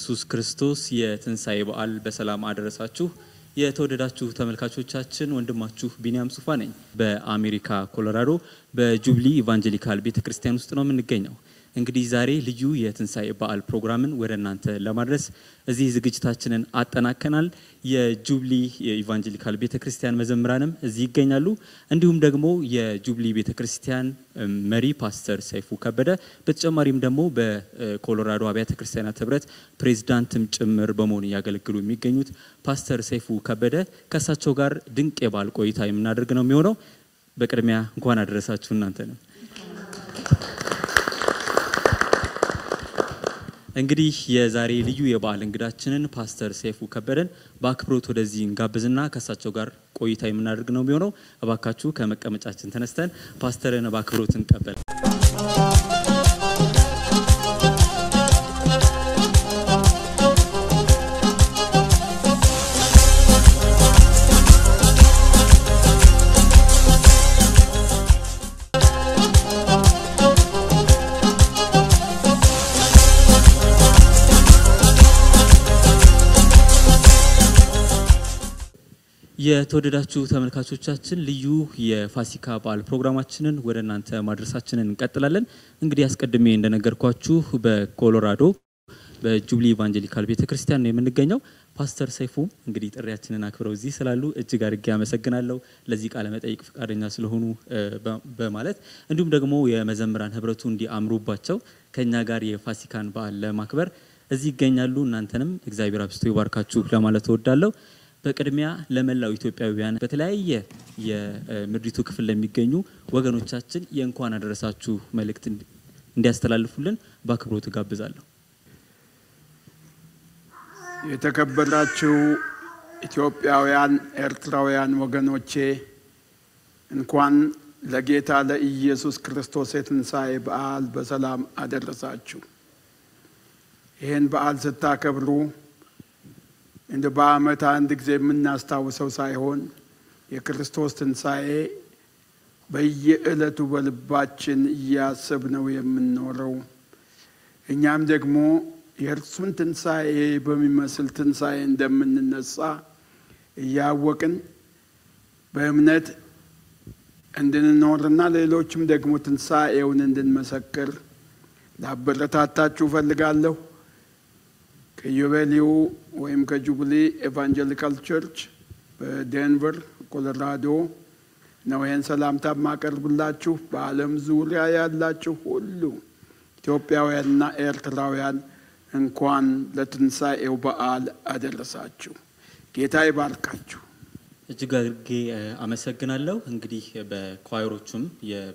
ለኢየሱስ ክርስቶስ የትንሳኤ በዓል በሰላም አደረሳችሁ። የተወደዳችሁ ተመልካቾቻችን ወንድማችሁ ቢኒያም ሱፋ ነኝ። በአሜሪካ ኮሎራዶ በጁብሊ ኢቫንጀሊካል ቤተክርስቲያን ውስጥ ነው የምንገኘው። እንግዲህ ዛሬ ልዩ የትንሳኤ በዓል ፕሮግራምን ወደናንተ ለማድረስ እዚህ ዝግጅታችንን አጠናቀናል። የጁብሊ ኢቫንጀሊካል ቤተክርስቲያን መዘምራንም እዚህ ይገኛሉ። እንዲሁም ደግሞ የጁብሊ ቤተክርስቲያን መሪ ፓስተር ሰይፉ ከበደ በተጨማሪም ደግሞ በኮሎራዶ አብያተ ክርስቲያናት ህብረት ፕሬዝዳንትም ጭምር በመሆን ያገለግሉ የሚገኙት ፓስተር ሰይፉ ከበደ ከሳቸው ጋር ድንቅ የበዓል ቆይታ የምናደርግ ነው የሚሆነው። በቅድሚያ እንኳን አደረሳችሁ እናንተ ነው። እንግዲህ የዛሬ ልዩ የበዓል እንግዳችንን ፓስተር ሰይፉ ከበደን በአክብሮት ወደዚህ እንጋብዝና ከሳቸው ጋር ቆይታ የምናደርግ ነው የሚሆነው። እባካችሁ ከመቀመጫችን ተነስተን ፓስተርን በአክብሮት እንቀበል። የተወደዳችሁ ተመልካቾቻችን ልዩ የፋሲካ በዓል ፕሮግራማችንን ወደናንተ ማድረሳችንን እንቀጥላለን። እንግዲህ አስቀድሜ እንደነገርኳችሁ በኮሎራዶ በጁብሊ ኢቫንጀሊካል ቤተክርስቲያን ነው የምንገኘው። ፓስተር ሰይፉ እንግዲህ ጥሪያችንን አክብረው እዚህ ስላሉ እጅግ አድርጌ አመሰግናለሁ። ለዚህ ቃለ መጠይቅ ፈቃደኛ ስለሆኑ በማለት እንዲሁም ደግሞ የመዘምራን ህብረቱ እንዲአምሩባቸው ከኛ ጋር የፋሲካን በዓል ለማክበር እዚህ ይገኛሉ። እናንተንም እግዚአብሔር አብስቶ ይባርካችሁ ለማለት እወዳለሁ። በቅድሚያ ለመላው ኢትዮጵያውያን በተለያየ የምድሪቱ ክፍል ለሚገኙ ወገኖቻችን የእንኳን አደረሳችሁ መልእክት እንዲያስተላልፉልን በአክብሮት ጋብዛለሁ። የተከበራችሁ ኢትዮጵያውያን ኤርትራውያን ወገኖቼ እንኳን ለጌታ ለኢየሱስ ክርስቶስ የትንሳኤ በዓል በሰላም አደረሳችሁ። ይህን በዓል ስታከብሩ እንደ በዓመት አንድ ጊዜ የምናስታውሰው ሳይሆን የክርስቶስ ትንሳኤ በየዕለቱ በልባችን እያሰብነው የምንኖረው እኛም ደግሞ የእርሱን ትንሳኤ በሚመስል ትንሳኤ እንደምንነሳ እያወቅን በእምነት እንድንኖርና ሌሎችም ደግሞ ትንሳኤውን እንድንመሰክር ላበረታታችሁ እፈልጋለሁ። ከዩቤሊዩ ወይም ከጁብሊ ኢቫንጀሊካል ቸርች በዴንቨር ኮሎራዶ ነው ይህን ሰላምታ ማቀርብላችሁ። በዓለም ዙሪያ ያላችሁ ሁሉ ኢትዮጵያውያንና ኤርትራውያን እንኳን ለትንሳኤው በዓል አደረሳችሁ። ጌታ ይባርካችሁ። እጅግ አድርጌ አመሰግናለሁ። እንግዲህ በኳይሮቹም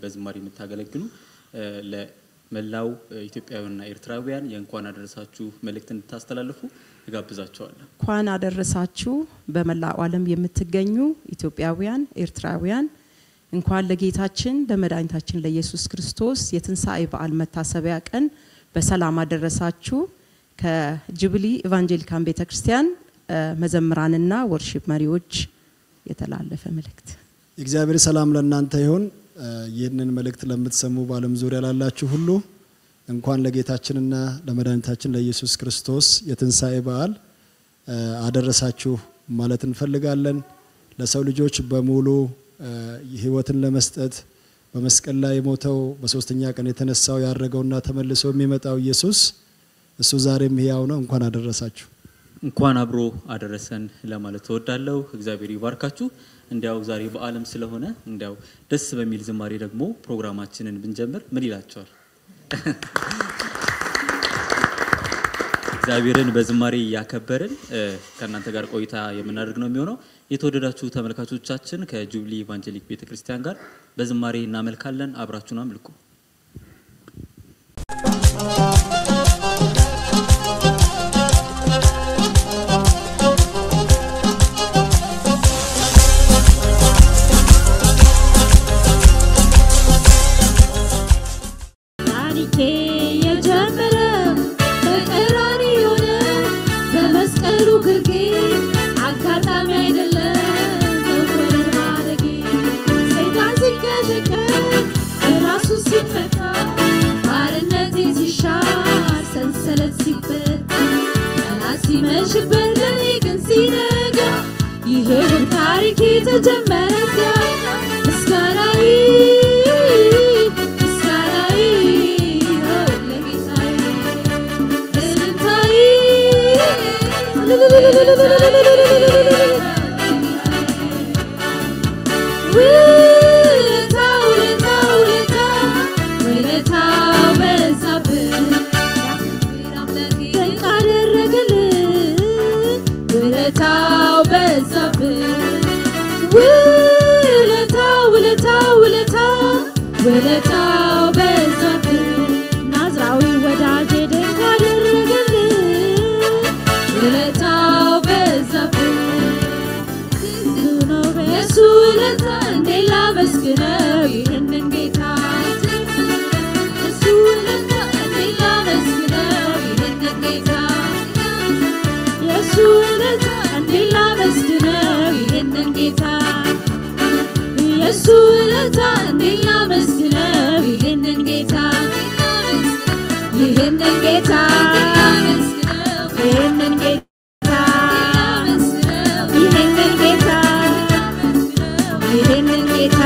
በዝማሬ የምታገለግሉ መላው ኢትዮጵያውያንና ኤርትራውያን የእንኳን አደረሳችሁ መልእክት እንድታስተላልፉ እጋብዛችኋለሁ። እንኳን አደረሳችሁ። በመላው ዓለም የምትገኙ ኢትዮጵያውያን ኤርትራውያን እንኳን ለጌታችን ለመድኃኒታችን ለኢየሱስ ክርስቶስ የትንሳኤ በዓል መታሰቢያ ቀን በሰላም አደረሳችሁ። ከጁብሊ ኢቫንጀሊካል ቤተክርስቲያን መዘምራንና ወርሺፕ መሪዎች የተላለፈ መልእክት። እግዚአብሔር ሰላም ለእናንተ ይሁን። ይህንን መልእክት ለምትሰሙ በዓለም ዙሪያ ላላችሁ ሁሉ እንኳን ለጌታችንና ለመድኃኒታችን ለኢየሱስ ክርስቶስ የትንሳኤ በዓል አደረሳችሁ ማለት እንፈልጋለን። ለሰው ልጆች በሙሉ ህይወትን ለመስጠት በመስቀል ላይ ሞተው በሶስተኛ ቀን የተነሳው ያረገውና ተመልሶ የሚመጣው ኢየሱስ እሱ ዛሬም ሕያው ነው። እንኳን አደረሳችሁ። እንኳን አብሮ አደረሰን ለማለት እወዳለሁ። እግዚአብሔር ይባርካችሁ። እንዲያው ዛሬ በዓለም ስለሆነ እንዲያው ደስ በሚል ዝማሬ ደግሞ ፕሮግራማችንን ብንጀምር ምን ይላችኋል? እግዚአብሔርን በዝማሬ ያከበርን ከእናንተ ጋር ቆይታ የምናደርግ ነው የሚሆነው። የተወደዳችሁ ተመልካቾቻችን ከጁብሊ ኢቫንጀሊክ ቤተክርስቲያን ጋር በዝማሬ እናመልካለን። አብራችሁን አምልኩ። Para ሲመሽበት ለኔ ግን ሲነጋ ይሄ ታሪክ የተጀመረ ምስጋናዬ ውለታው በዛብህ ናዝራዊ ወዳጄ ደግ አደረገልህ ውለታው በዛብህ የሱ ውለታ እንዴት ላመስግነው ይህንን ጌታ የሱ ውለታ እንዴት ላመስግነው ይህንን ጌታ የሱ ውለታ እንዴት ላመስግነው ይህንን ጌታ የሱ ውለታ እንዴት ላመስግነው ይህንን ጌታ ይህንን ጌታ ይህንን ጌታ ይህንን ጌታ ይህንን ጌታ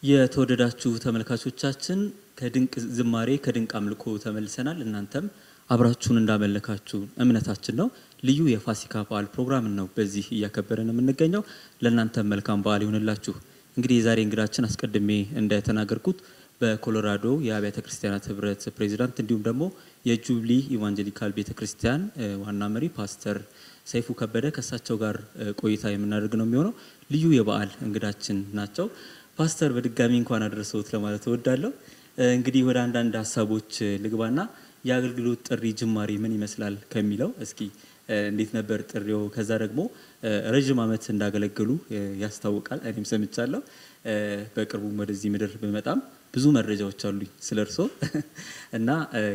የተወደዳችሁ ተመልካቾቻችን ከድንቅ ዝማሬ ከድንቅ አምልኮ ተመልሰናል። እናንተም አብራችሁን እንዳመለካችሁ እምነታችን ነው። ልዩ የፋሲካ በዓል ፕሮግራም ነው በዚህ እያከበረን የምንገኘው። ለእናንተም መልካም በዓል ይሁንላችሁ። እንግዲህ የዛሬ እንግዳችን አስቀድሜ እንደተናገርኩት በኮሎራዶ የአብያተ ክርስቲያናት ህብረት ፕሬዚዳንት እንዲሁም ደግሞ የጁብሊ ኢቫንጀሊካል ቤተክርስቲያን ዋና መሪ ፓስተር ሰይፉ ከበደ ከሳቸው ጋር ቆይታ የምናደርግ ነው የሚሆነው። ልዩ የበዓል እንግዳችን ናቸው። ፓስተር በድጋሚ እንኳን አደረሰዎት ለማለት እወዳለሁ። እንግዲህ ወደ አንዳንድ ሀሳቦች ልግባና የአገልግሎት ጥሪ ጅማሬ ምን ይመስላል ከሚለው እስኪ እንዴት ነበር ጥሪው? ከዛ ደግሞ ረጅም ዓመት እንዳገለገሉ ያስታውቃል። እኔም ሰምቻለሁ። በቅርቡም ወደዚህ ምድር በመጣም ብዙ መረጃዎች አሉኝ ስለርሶ እና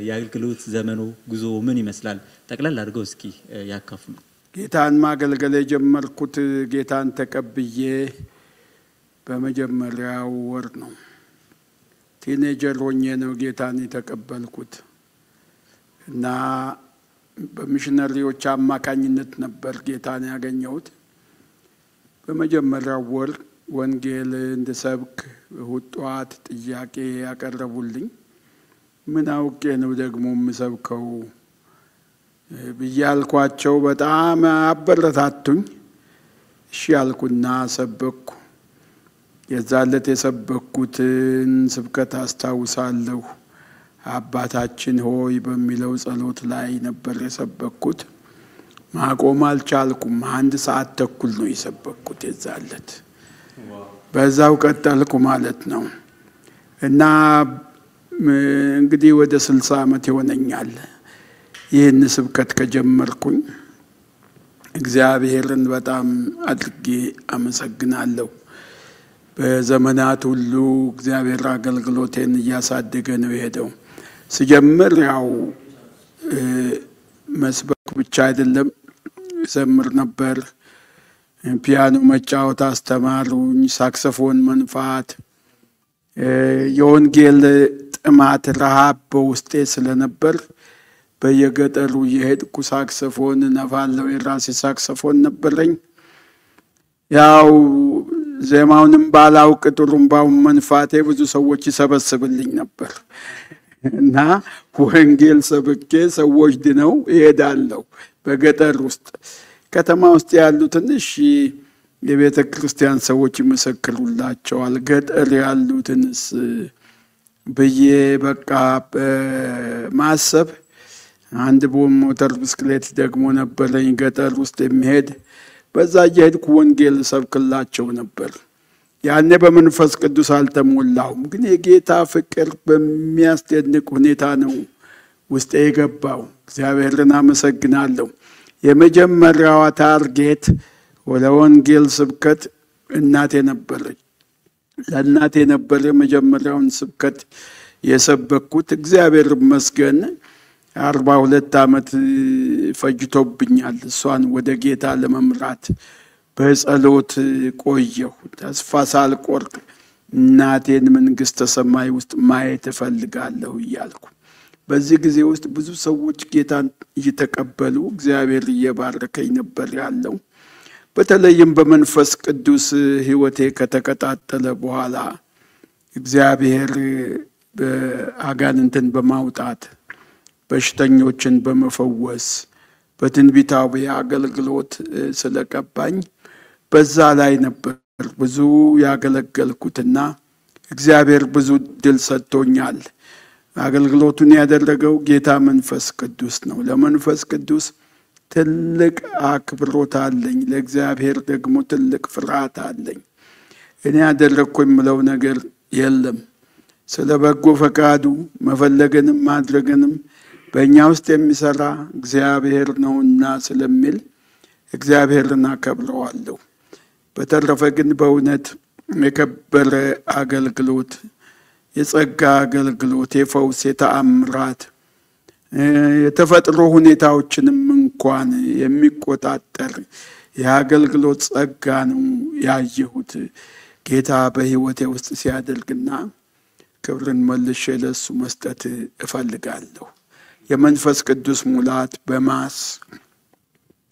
የአገልግሎት ዘመኑ ጉዞ ምን ይመስላል ጠቅላላ አድርገው እስኪ ያካፍሉ። ጌታን ማገልገል የጀመርኩት ጌታን ተቀብዬ በመጀመሪያው ወር ነው። ቲኔጀር ሆኜ ነው ጌታን የተቀበልኩት እና በሚሽነሪዎች አማካኝነት ነበር ጌታን ያገኘሁት። በመጀመሪያው ወር ወንጌል እንድሰብክ እሁድ ጠዋት ጥያቄ ያቀረቡልኝ። ምን አውቄ ነው ደግሞ የምሰብከው ብያልኳቸው በጣም አበረታቱኝ። እሺ ያልኩና ሰበኩ። የዛለት የሰበኩትን ስብከት አስታውሳለሁ። አባታችን ሆይ በሚለው ጸሎት ላይ ነበር የሰበኩት። ማቆም አልቻልኩም። 1 ሰዓት ተኩል ነው የሰበኩት የዛለት። በዛው ቀጠልኩ ማለት ነው እና እንግዲህ ወደ 60 ዓመት ይሆነኛል ይህን ስብከት ከጀመርኩኝ። እግዚአብሔርን በጣም አድርጌ አመሰግናለሁ። በዘመናት ሁሉ እግዚአብሔር አገልግሎቴን እያሳደገ ነው የሄደው። ስጀምር ያው መስበክ ብቻ አይደለም፣ ዘምር ነበር። ፒያኖ መጫወት አስተማሩኝ፣ ሳክሶፎን መንፋት። የወንጌል ጥማት ረሃብ በውስጤ ስለነበር በየገጠሩ የሄድኩ ሳክሶፎን ነፋለሁ። የራሴ ሳክሶፎን ነበረኝ። ያው ዜማውንም ባላውቅ ጥሩምባውን መንፋቴ ብዙ ሰዎች ይሰበስብልኝ ነበር እና ወንጌል ሰብኬ ሰዎች ድነው ይሄዳለሁ። በገጠር ውስጥ ከተማ ውስጥ ያሉ ትንሽ የቤተ ክርስቲያን ሰዎች ይመሰክሩላቸዋል። ገጠር ያሉትንስ ብዬ በቃ ማሰብ አንድ ሞተር ብስክሌት ደግሞ ነበረኝ ገጠር ውስጥ የሚሄድ። በዛ እየሄድኩ ወንጌል ሰብክላቸው ነበር። ያኔ በመንፈስ ቅዱስ አልተሞላሁም፣ ግን የጌታ ፍቅር በሚያስደንቅ ሁኔታ ነው ውስጤ የገባው። እግዚአብሔርን አመሰግናለሁ። የመጀመሪያዋ ታርጌት ወደ ወንጌል ስብከት እናቴ ነበረች። ለእናቴ ነበር የመጀመሪያውን ስብከት የሰበኩት። እግዚአብሔር ይመስገን 42 ዓመት ፈጅቶብኛል እሷን ወደ ጌታ ለመምራት በጸሎት ቆየሁ ተስፋ ሳልቆርጥ እናቴን መንግስተ ሰማይ ውስጥ ማየት እፈልጋለሁ እያልኩ በዚህ ጊዜ ውስጥ ብዙ ሰዎች ጌታን እየተቀበሉ እግዚአብሔር እየባረከኝ ነበር ያለው በተለይም በመንፈስ ቅዱስ ህይወቴ ከተቀጣጠለ በኋላ እግዚአብሔር በአጋንንትን በማውጣት በሽተኞችን በመፈወስ በትንቢታዊ አገልግሎት ስለቀባኝ በዛ ላይ ነበር ብዙ ያገለገልኩትና እግዚአብሔር ብዙ ድል ሰጥቶኛል አገልግሎቱን ያደረገው ጌታ መንፈስ ቅዱስ ነው ለመንፈስ ቅዱስ ትልቅ አክብሮት አለኝ ለእግዚአብሔር ደግሞ ትልቅ ፍርሃት አለኝ እኔ ያደረኩኝ ምለው ነገር የለም ስለበጎ ፈቃዱ መፈለግንም ማድረግንም በእኛ ውስጥ የሚሰራ እግዚአብሔር ነውና ስለሚል እግዚአብሔርን አከብረዋለሁ በተረፈ ግን በእውነት የከበረ አገልግሎት የጸጋ አገልግሎት የፈውስ የተአምራት የተፈጥሮ ሁኔታዎችንም እንኳን የሚቆጣጠር የአገልግሎት ጸጋ ነው ያየሁት ጌታ በህይወቴ ውስጥ ሲያደርግና ክብርን መልሼ ለሱ መስጠት እፈልጋለሁ የመንፈስ ቅዱስ ሙላት በማስ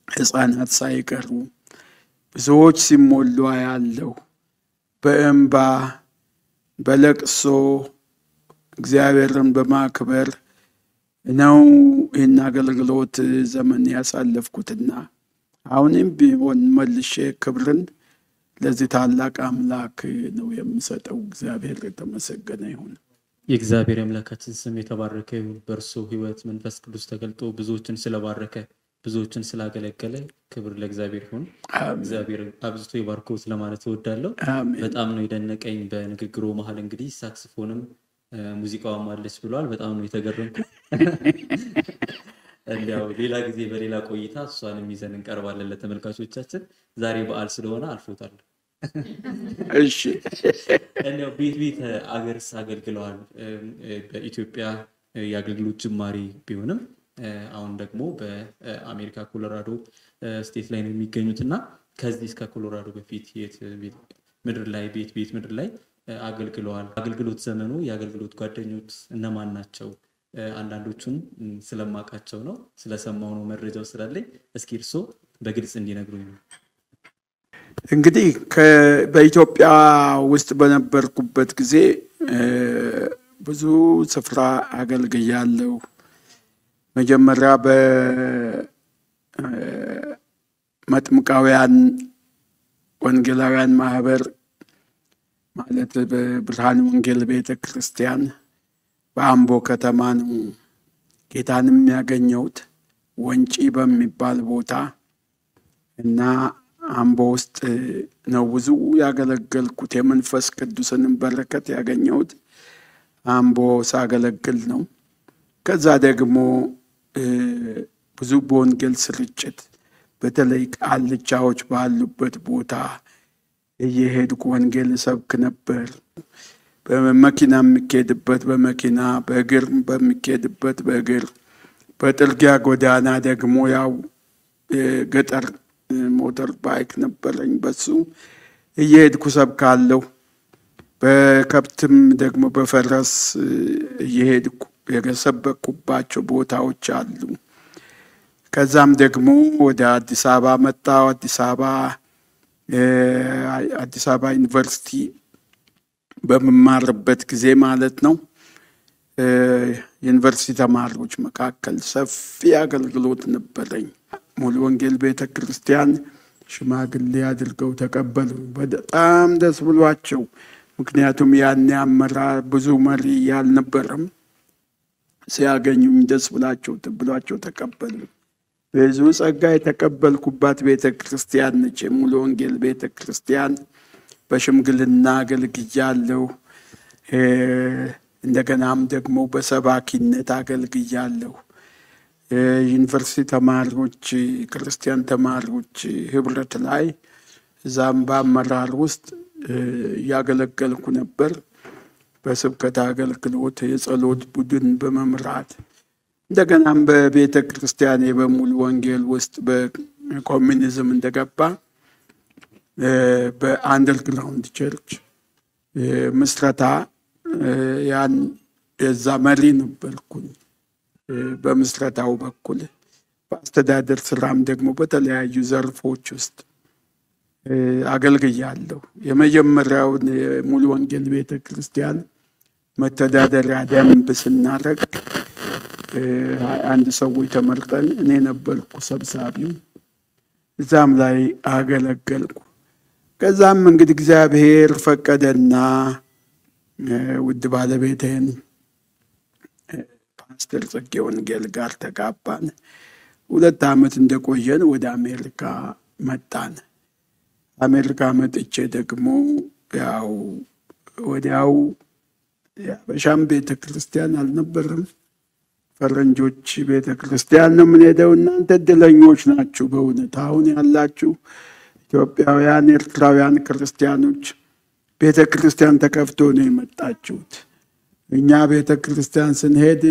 ሕፃናት ሳይቀሩ ብዙዎች ሲሞሉ ያለው በእንባ በለቅሶ እግዚአብሔርን በማክበር ነው ይህን አገልግሎት ዘመን ያሳለፍኩትና አሁንም ቢሆን መልሼ ክብርን ለዚህ ታላቅ አምላክ ነው የምሰጠው እግዚአብሔር የተመሰገነ ይሁን የእግዚአብሔር አምላካችን ስም የተባረከ ይሁን በእርሱ ህይወት መንፈስ ቅዱስ ተገልጦ ብዙዎችን ስለባረከ ብዙዎችን ስላገለገለ ክብር ለእግዚአብሔር ይሁን እግዚአብሔር አብዝቶ ይባርኮት ለማለት እወዳለሁ በጣም ነው የደነቀኝ በንግግሩ መሃል እንግዲህ ሳክስፎንም ሙዚቃውም አለች ብሏል በጣም ነው የተገረምኩት እንዲያው ሌላ ጊዜ በሌላ ቆይታ እሷንም ይዘን እንቀርባለን ለተመልካቾቻችን ዛሬ በዓል ስለሆነ አልፎታል እሺ እንዲያው ቤት አገርስ አገልግለዋል በኢትዮጵያ ያገልግሎት ጅማሬ ቢሆንም አሁን ደግሞ በአሜሪካ ኮሎራዶ ስቴት ላይ ነው የሚገኙትና ከዚህ እስከ ኮሎራዶ በፊት ምድር ላይ አገልግለዋል አገልግሎት ዘመኑ ያገልግሎት ጓደኞች እነማን ናቸው አንዳንዶቹን ስለማቃቸው ነው ስለሰማው ነው መረጃው ስላለኝ እስኪ እርሶ በግልጽ እንዲነግሩኝ ነው እንግዲህ በኢትዮጵያ ውስጥ በነበርኩበት ጊዜ ብዙ ስፍራ አገልግያለሁ መጀመሪያ በመጥምቃውያን ወንጌላውያን ማህበር ማለት በብርሃን ወንጌል ቤተክርስቲያን በአምቦ ከተማ ነው ጌታንም ያገኘሁት ወንጪ በሚባል ቦታ እና አምቦ ውስጥ ነው ብዙ ያገለገልኩት የመንፈስ ቅዱስንም በረከት ያገኘሁት አምቦ ሳገለግል ነው ከዛ ደግሞ ብዙ በወንጌል ስርጭት በተለይ ቃልቻዎች ባሉበት ቦታ እየሄድኩ ወንጌል ሰብክ ነበር በመኪና የሚኬድበት በመኪና በእግር በሚኬድበት በእግር በጥርጊያ ጎዳና ደግሞ ያው ገጠር ሞተር ባይክ ነበረኝ በሱ እየሄድኩ ሰብካለሁ በከብትም ደግሞ በፈረስ እየሄድኩ የሰበኩባቸው ቦታዎች አሉ ከዛም ደግሞ ወደ አዲስ አበባ መጣሁ አዲስ አበባ ዩኒቨርሲቲ በመማርበት ጊዜ ማለት ነው ዩኒቨርሲቲ ተማሪዎች መካከል ሰፊ አገልግሎት ነበረኝ ሙሉ ወንጌል ቤተክርስቲያን ሽማግሌ አድርገው ተቀበሉ በጣም ደስ ብሏቸው ምክንያቱም ያኔ አመራር ብዙ መሪ ያልነበረም ሲያገኙኝ ደስ ብሏቸው ተቀበሉ ብዙ ጸጋ የተቀበልኩባት ቤተክርስቲያን ነች ሙሉ ወንጌል ቤተክርስቲያን በሽምግልና አገልግያለሁ እንደገናም ደግሞ በሰባኪነት አገልግያለሁ ዩኒቨርሲቲ ተማሪዎች ክርስቲያን ተማሪዎች ህብረት ላይ ዛምባ አመራር ውስጥ ያገለገልኩ ነበር በስብከት አገልግሎት የጸሎት ቡድን በመምራት እንደገናም በቤተ ክርስቲያኔ በሙሉ ወንጌል ውስጥ በኮሚኒዝም እንደገባ በአንደርግራውንድ ቸርች ምስረታ ያን የዛ መሪ ነበርኩኝ። በምስረታው በኩል በአስተዳደር ስራም ደግሞ በተለያዩ ዘርፎች ውስጥ አገልግያለሁ። የመጀመሪያውን ሙሉ ወንጌል ቤተ ክርስቲያን መተዳደሪያ ደንብ ስናረግ 21 ሰዎች ተመርጠን እኔ ነበርኩ ሰብሳቢው። እዛም ላይ አገለገልኩ። ከዛም እንግዲህ እግዚአብሔር ፈቀደና ውድ ባለቤቴን ፓስተር ጽጌ ወንጌል ጋር ተጋባን። 2 ዓመት እንደቆየን ወደ አሜሪካ መጣን። አሜሪካ መጥቼ ደግሞ ያው ወዲያው የአበሻም ቤተ ክርስቲያን አልነበረም፣ ፈረንጆች ቤተ ክርስቲያን ነው የምንሄደው። እናንተ እድለኞች ናችሁ በእውነት አሁን ያላችሁ ኢትዮጵያውያን ኤርትራውያን ክርስቲያኖች ቤተ ክርስቲያን ተከፍቶ ነው የመጣችሁት። እኛ ቤተ ክርስቲያን ስንሄድ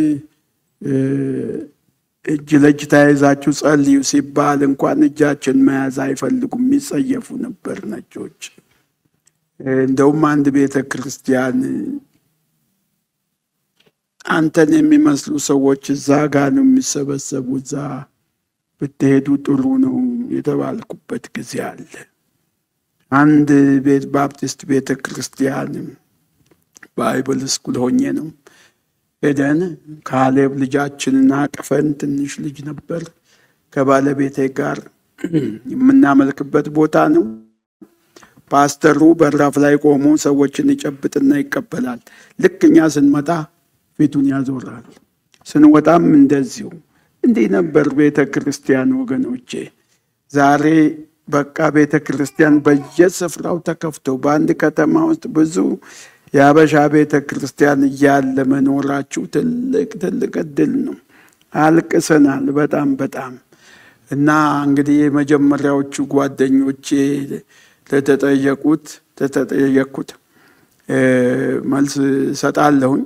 እጅ ለእጅ ተያይዛችሁ ጸልዩ ሲባል እንኳን እጃችን መያዝ አይፈልጉም፣ የሚጸየፉ ነበር ነጮች። እንደውም አንድ ቤተ ክርስቲያን አንተን የሚመስሉ ሰዎች እዛ ጋር ነው የሚሰበሰቡ፣ እዛ ብትሄዱ ጥሩ ነው የተባልኩበት ጊዜ አለ። አንድ ባፕቲስት ቤተ ክርስቲያን ባይብል ስኩል ሆኜ ነው ሄደን ካሌብ ልጃችንን አቅፈን፣ ትንሽ ልጅ ነበር፣ ከባለቤቴ ጋር የምናመልክበት ቦታ ነው። ፓስተሩ በራፍ ላይ ቆሞ ሰዎችን ይጨብጥና ይቀበላል። ልክ እኛ ስንመጣ ፊቱን ያዞራል፣ ስንወጣም እንደዚሁ። እንዲህ ነበር ቤተ ክርስቲያን ወገኖቼ። ዛሬ በቃ ቤተ ክርስቲያን በየስፍራው ተከፍቶ በአንድ ከተማ ውስጥ ብዙ የአበሻ ቤተ ክርስቲያን እያለ መኖራችሁ ትልቅ ትልቅ እድል ነው። አልቅሰናል በጣም በጣም። እና እንግዲህ የመጀመሪያዎቹ ጓደኞቼ ለተጠየቁት መልስ ሰጣለሁኝ።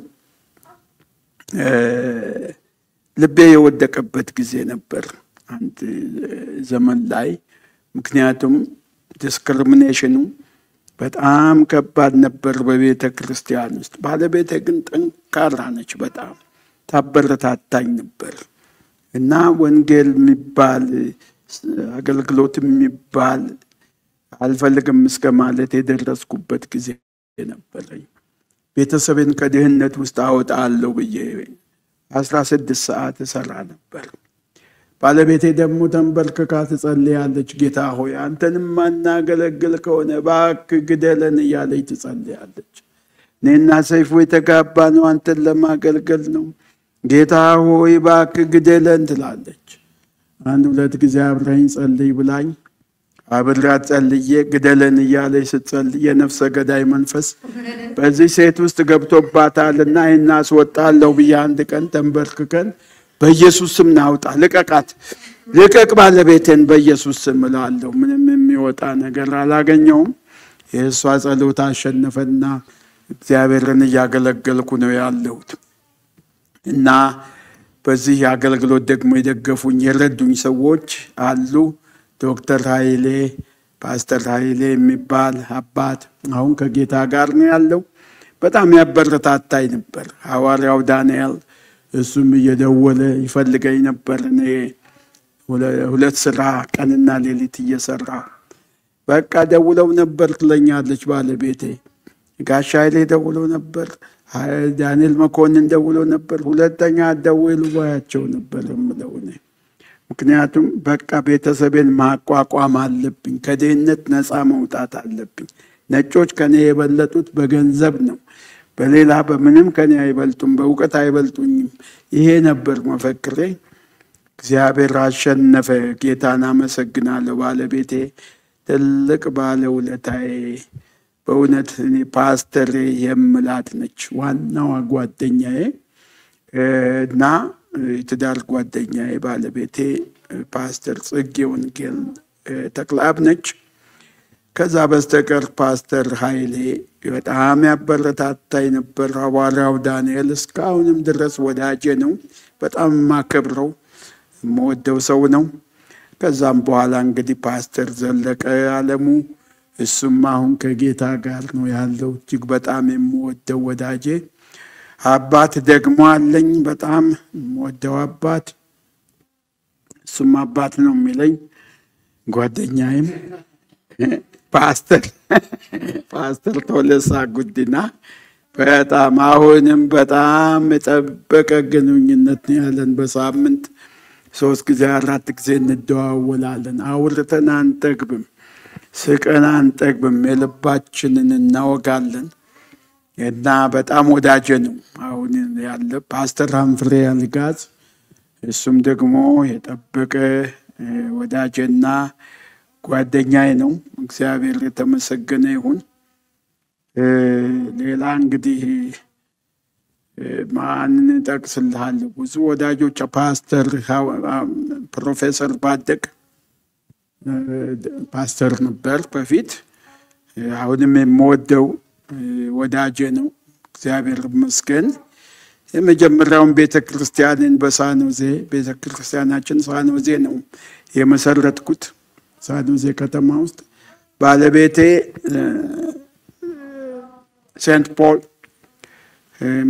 ልቤ የወደቀበት ጊዜ ነበር አንድ ዘመን ላይ። ምክንያቱም ዲስክሪሚኔሽኑ በጣም ከባድ ነበር በቤተ ክርስቲያን ውስጥ። ባለቤቴ ግን ጠንካራ ነች፣ በጣም ታበረታታኝ ነበር እና ወንጌል የሚባል አገልግሎት የሚባል አልፈልግም እስከ ማለት የደረስኩበት ጊዜ ነበረኝ። ቤተሰቤን ከድህነት ውስጥ አወጣለሁ ብዬ 16 ሰዓት እሰራ ነበር። ባለቤቴ ደግሞ ተንበርክካ ትጸልያለች። ጌታ ሆይ አንተንም ማናገለግል ከሆነ እባክህ ግደለን እያለች ትጸልያለች። እኔና ሰይፉ የተጋባ ነው አንተን ለማገልገል ነው፣ ጌታ ሆይ እባክህ ግደለን ትላለች። 1-2 ጊዜ አብረኝ ጸልይ ብላኝ አብራት ጸልዬ ግደለን እያለች ስትጸልይ የነፍሰ ገዳይ መንፈስ በዚህ ሴት ውስጥ ገብቶባታልና እናስወጣለሁ ብዬ አንድ ቀን ተንበርክከን በኢየሱስ ስም ናውጣ፣ ልቀቃት፣ ልቀቅ ባለቤቴን በኢየሱስ ስም እላለሁ። ምንም የሚወጣ ነገር አላገኘውም። የእሷ ጸሎት አሸነፈና እግዚአብሔርን እያገለገልኩ ነው ያለሁት። እና በዚህ አገልግሎት ደግሞ የደገፉኝ የረዱኝ ሰዎች አሉ። ዶክተር ኃይሌ ፓስተር ኃይሌ የሚባል አባት አሁን ከጌታ ጋር ነው ያለው። በጣም ያበረታታኝ ነበር። ሐዋርያው ዳንኤል እሱም እየደወለ ይፈልገኝ ነበር። እኔ 2 ስራ ቀንና ሌሊት እየሰራ በቃ ደውለው ነበር ትለኛለች ባለቤቴ። ጋሽ ኃይሌ ደውለው ነበር፣ ዳንኤል መኮንን ደውለው ነበር። ሁለተኛ ደውሉ ባያቸው ነበር የምለው እኔ። ምክንያቱም በቃ ቤተሰቤን ማቋቋም አለብኝ፣ ከድህነት ነፃ መውጣት አለብኝ። ነጮች ከኔ የበለጡት በገንዘብ ነው፣ በሌላ በምንም ከኔ አይበልጡም፣ በእውቀት አይበልጡኝም። ይሄ ነበር መፈክሬ። እግዚአብሔር አሸነፈ። ጌታን አመሰግናለሁ። ባለቤቴ ትልቅ ባለውለታዬ፣ በእውነት እኔ ፓስተሬ የምላት ነች፣ ዋናዋ ጓደኛዬ እና የትዳር ጓደኛዬ ባለቤቴ ፓስተር ጽጌ ወንጌል ተክለአብ ነች። ከዛ በስተቀር ፓስተር ኃይሌ በጣም ያበረታታኝ ነበር። ሐዋርያው ዳንኤል እስካሁንም ድረስ ወዳጄ ነው። በጣም ማከብረው የምወደው ሰው ነው። ከዛም በኋላ እንግዲህ ፓስተር ዘለቀ አለሙ እሱም አሁን ከጌታ ጋር ነው ያለው። እጅግ በጣም የምወደው ወዳጄ። አባት ደግሞ አለኝ፣ በጣም የምወደው አባት። እሱም አባት ነው የሚለኝ ጓደኛዬም ፓስተር ቶለሳ ጉዲና በጣም አሁንም በጣም የጠበቀ ግንኙነት ነው ያለን። በሳምንት 3 ጊዜ 4 ጊዜ እንደዋወላለን። አውርተን አንጠግብም፣ ስቀን አንጠግብም፣ የልባችንን እናወጋለን እና በጣም ወዳጄ ነው አሁን ያለ ፓስተር አንፍሬ አልጋዝ። እሱም ደግሞ የጠበቀ ወዳጄና ጓደኛዬ ነው። እግዚአብሔር የተመሰገነ ይሁን። ሌላ እንግዲህ ማንን ጠቅስልሃለሁ? ብዙ ወዳጆች ፓስተር ፕሮፌሰር ባደቅ ፓስተር ነበር በፊት። አሁንም የምወደው ወዳጄ ነው። እግዚአብሔር ይመስገን። የመጀመሪያውን ቤተክርስቲያንን በሳኖዜ ቤተክርስቲያናችን ሳኖዜ ነው የመሰረትኩት። ሳኖዜ ከተማ ውስጥ ባለቤቴ ሴንት ፖል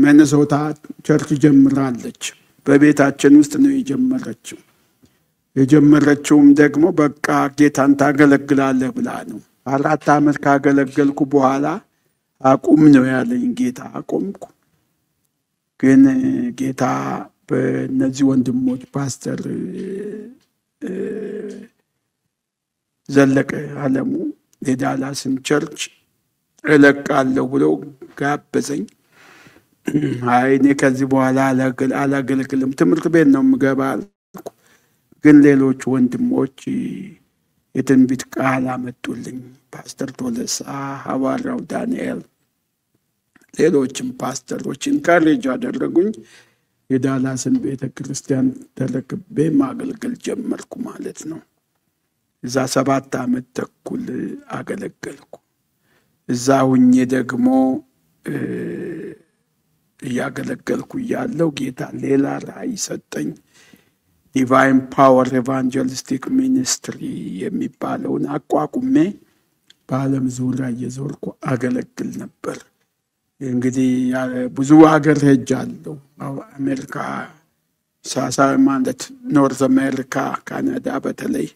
ሚኒሶታ ቸርች ጀምራለች። በቤታችን ውስጥ ነው የጀመረችው። የጀመረችውም ደግሞ በቃ ጌታን ታገለግላለህ ብላ ነው። 4 ዓመት ካገለገልኩ በኋላ አቁም ነው ያለኝ ጌታ። አቆምኩ። ግን ጌታ በእነዚህ ወንድሞች ፓስተር ዘለቀ አለሙ የዳላስን ቸርች እለቃለሁ ብሎ ጋበዘኝ። አይ እኔ ከዚህ በኋላ አላገለግልም፣ ትምህርት ቤት ነው የምገባው። ግን ሌሎች ወንድሞች የትንቢት ቃል አመጡልኝ። ፓስተር ቶለሳ፣ ሐዋርያው ዳንኤል፣ ሌሎችም ፓስተሮች ኢንካሬጅ አደረጉኝ። የዳላስን ቤተክርስቲያን ተረክቤ ማገልገል ጀመርኩ ማለት ነው። እዛ 7 ዓመት ተኩል አገለገልኩ። እዛ ሁኜ ደግሞ እያገለገልኩ ያለው ጌታ ሌላ ራእይ ሰጠኝ። ዲቫይን ፓወር ኤቫንጀሊስቲክ ሚኒስትሪ የሚባለውን አቋቁሜ በዓለም ዙሪያ እየዞርኩ አገለግል ነበር። እንግዲህ ብዙ ሀገር ሄጃለሁ። አሜሪካ ማለት ኖርዝ አሜሪካ፣ ካናዳ በተለይ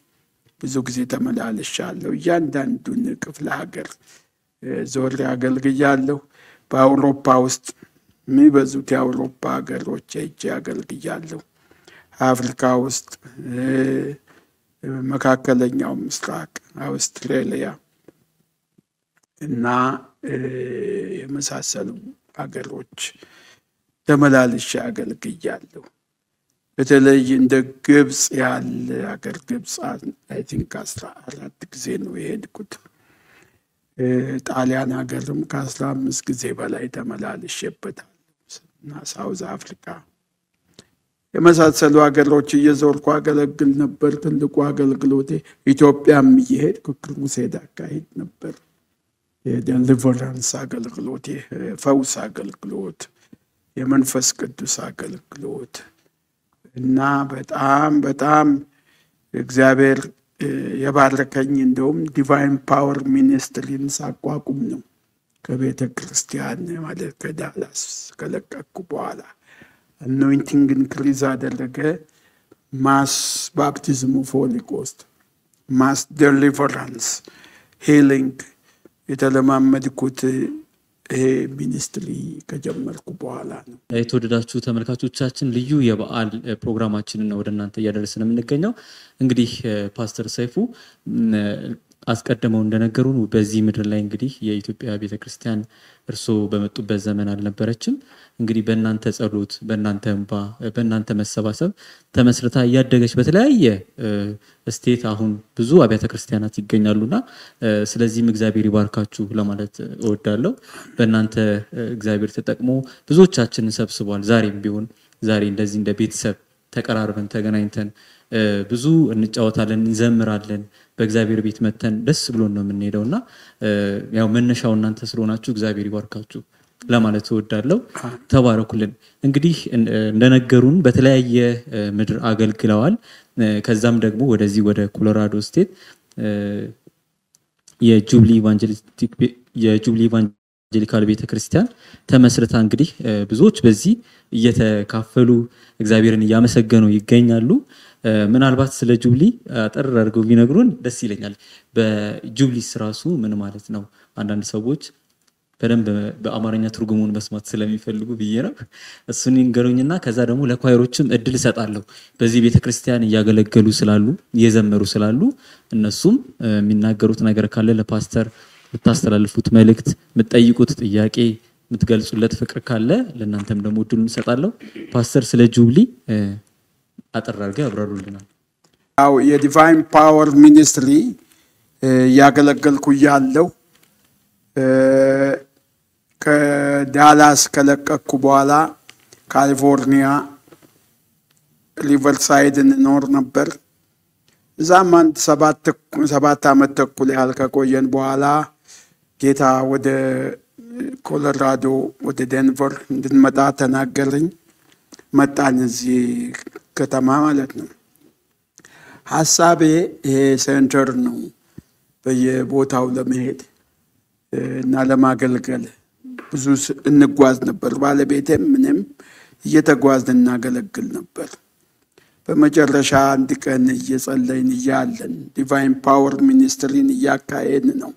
ብዙ ጊዜ ተመላለሻለሁ። እያንዳንዱን ክፍለ ሀገር ዞሬ አገልግያለሁ። በአውሮፓ ውስጥ የሚበዙት የአውሮፓ ሀገሮች ሄጄ አገልግያለሁ። አፍሪካ ውስጥ፣ መካከለኛው ምስራቅ፣ አውስትራሊያ እና የመሳሰሉ ሀገሮች ተመላልሼ አገልግያለሁ። በተለይ እንደ ግብጽ ያለ ሀገር ግብጽ አይ ቲንክ 14 ጊዜ ነው የሄድኩት። ጣሊያን ሀገርም ከ15 ጊዜ በላይ ተመላልሼበታለሁ እና ሳውዝ አፍሪካ የመሳሰሉ ሀገሮች እየዞርኩ አገለግል ነበር። ትልቁ አገልግሎቴ ኢትዮጵያም እየሄድኩ ክሩሴድ አካሄድ ነበር። የዴሊቨራንስ አገልግሎት፣ የፈውስ አገልግሎት፣ የመንፈስ ቅዱስ አገልግሎት እና በጣም እግዚአብሔር የባረከኝ እንደውም ዲቫይን ፓወር ሚኒስትሪን ሳቋቁም ነው። ከቤተ ክርስቲያን ማለት ከዳላስ ከለቀቅኩ በኋላ አኖይንቲንግ ኢንክሪዝ አደረገ። ማስ ባፕቲዝም ኦፍ ሆሊ ጎስት፣ ማስ ዴሊቨራንስ፣ ሂሊንግ የተለማመድኩት ይሄ ሚኒስትሪ ከጀመርኩ በኋላ ነው። የተወደዳችሁ ተመልካቾቻችን ልዩ የበዓል ፕሮግራማችንን ወደ እናንተ እያደረስን የምንገኘው እንግዲህ ፓስተር ሰይፉ አስቀድመው እንደነገሩን በዚህ ምድር ላይ እንግዲህ የኢትዮጵያ ቤተክርስቲያን እርሶ በመጡበት ዘመን አልነበረችም። እንግዲህ በእናንተ ጸሎት፣ በእናንተ እንባ፣ በእናንተ መሰባሰብ ተመስርታ እያደገች በተለያየ ስቴት አሁን ብዙ አብያተ ክርስቲያናት ይገኛሉና ስለዚህም እግዚአብሔር ይባርካችሁ ለማለት እወዳለሁ። በእናንተ እግዚአብሔር ተጠቅሞ ብዙዎቻችንን ሰብስቧል። ዛሬም ቢሆን ዛሬ እንደዚህ እንደ ቤተሰብ ተቀራርበን ተገናኝተን ብዙ እንጫወታለን እንዘምራለን በእግዚአብሔር ቤት መተን ደስ ብሎን ነው የምንሄደውና ያው መነሻው እናንተ ስለሆናችሁ እግዚአብሔር ይባርካችሁ ለማለት እወዳለሁ ተባረኩልን እንግዲህ እንደነገሩን በተለያየ ምድር አገልግለዋል ከዛም ደግሞ ወደዚህ ወደ ኮሎራዶ ስቴት የጁብሊ ኢቫንጀሊካል ቤተክርስቲያን ተመስርታ እንግዲህ ብዙዎች በዚህ እየተካፈሉ እግዚአብሔርን ያመሰገኑ ይገኛሉ ምናልባት ስለ ጁብሊ አጠር አድርገው ቢነግሩን ደስ ይለኛል በጁብሊ ራሱ ምን ማለት ነው አንዳንድ ሰዎች በደንብ በአማርኛ ትርጉሙን መስማት ስለሚፈልጉ ብዬነው እሱን ይንገሩኝና ከዛ ደግሞ ለኳይሮችም እድል ሰጣለሁ በዚህ ቤተክርስቲያን ያገለገሉ ስላሉ የዘመሩ ስላሉ እነሱም የሚናገሩት ነገር ካለ ለፓስተር ምታስተላልፉት መልእክት ምትጠይቁት ጥያቄ ምትገልጹለት ፍቅር ካለ ለእናንተም ደግሞ እድሉን ሰጣለሁ ፓስተር ስለ ጁብሊ አጠር አድርገው ያብራሩልናል አው የዲቫይን ፓወር ሚኒስትሪ ያገለገልኩ ያለው ከዳላስ ከለቀኩ በኋላ ካሊፎርኒያ ሪቨርሳይድ እንኖር ነበር እዛም አንድ 7 ዓመት ተኩል ያህል ከቆየን በኋላ ጌታ ወደ ኮሎራዶ ወደ ዴንቨር እንድንመጣ ተናገረኝ መጣን እዚህ ከተማ ማለት ነው ሐሳቤ ይሄ ሴንተር ነው በየቦታው ለመሄድ እና ለማገልገል ብዙ እንጓዝ ነበር ባለቤቴም ምንም እየተጓዝን እናገለግል ነበር በመጨረሻ አንድ ቀን እየጸለይን እያለን ዲቫይን ፓወር ሚኒስትሪን እያካሄድን ነው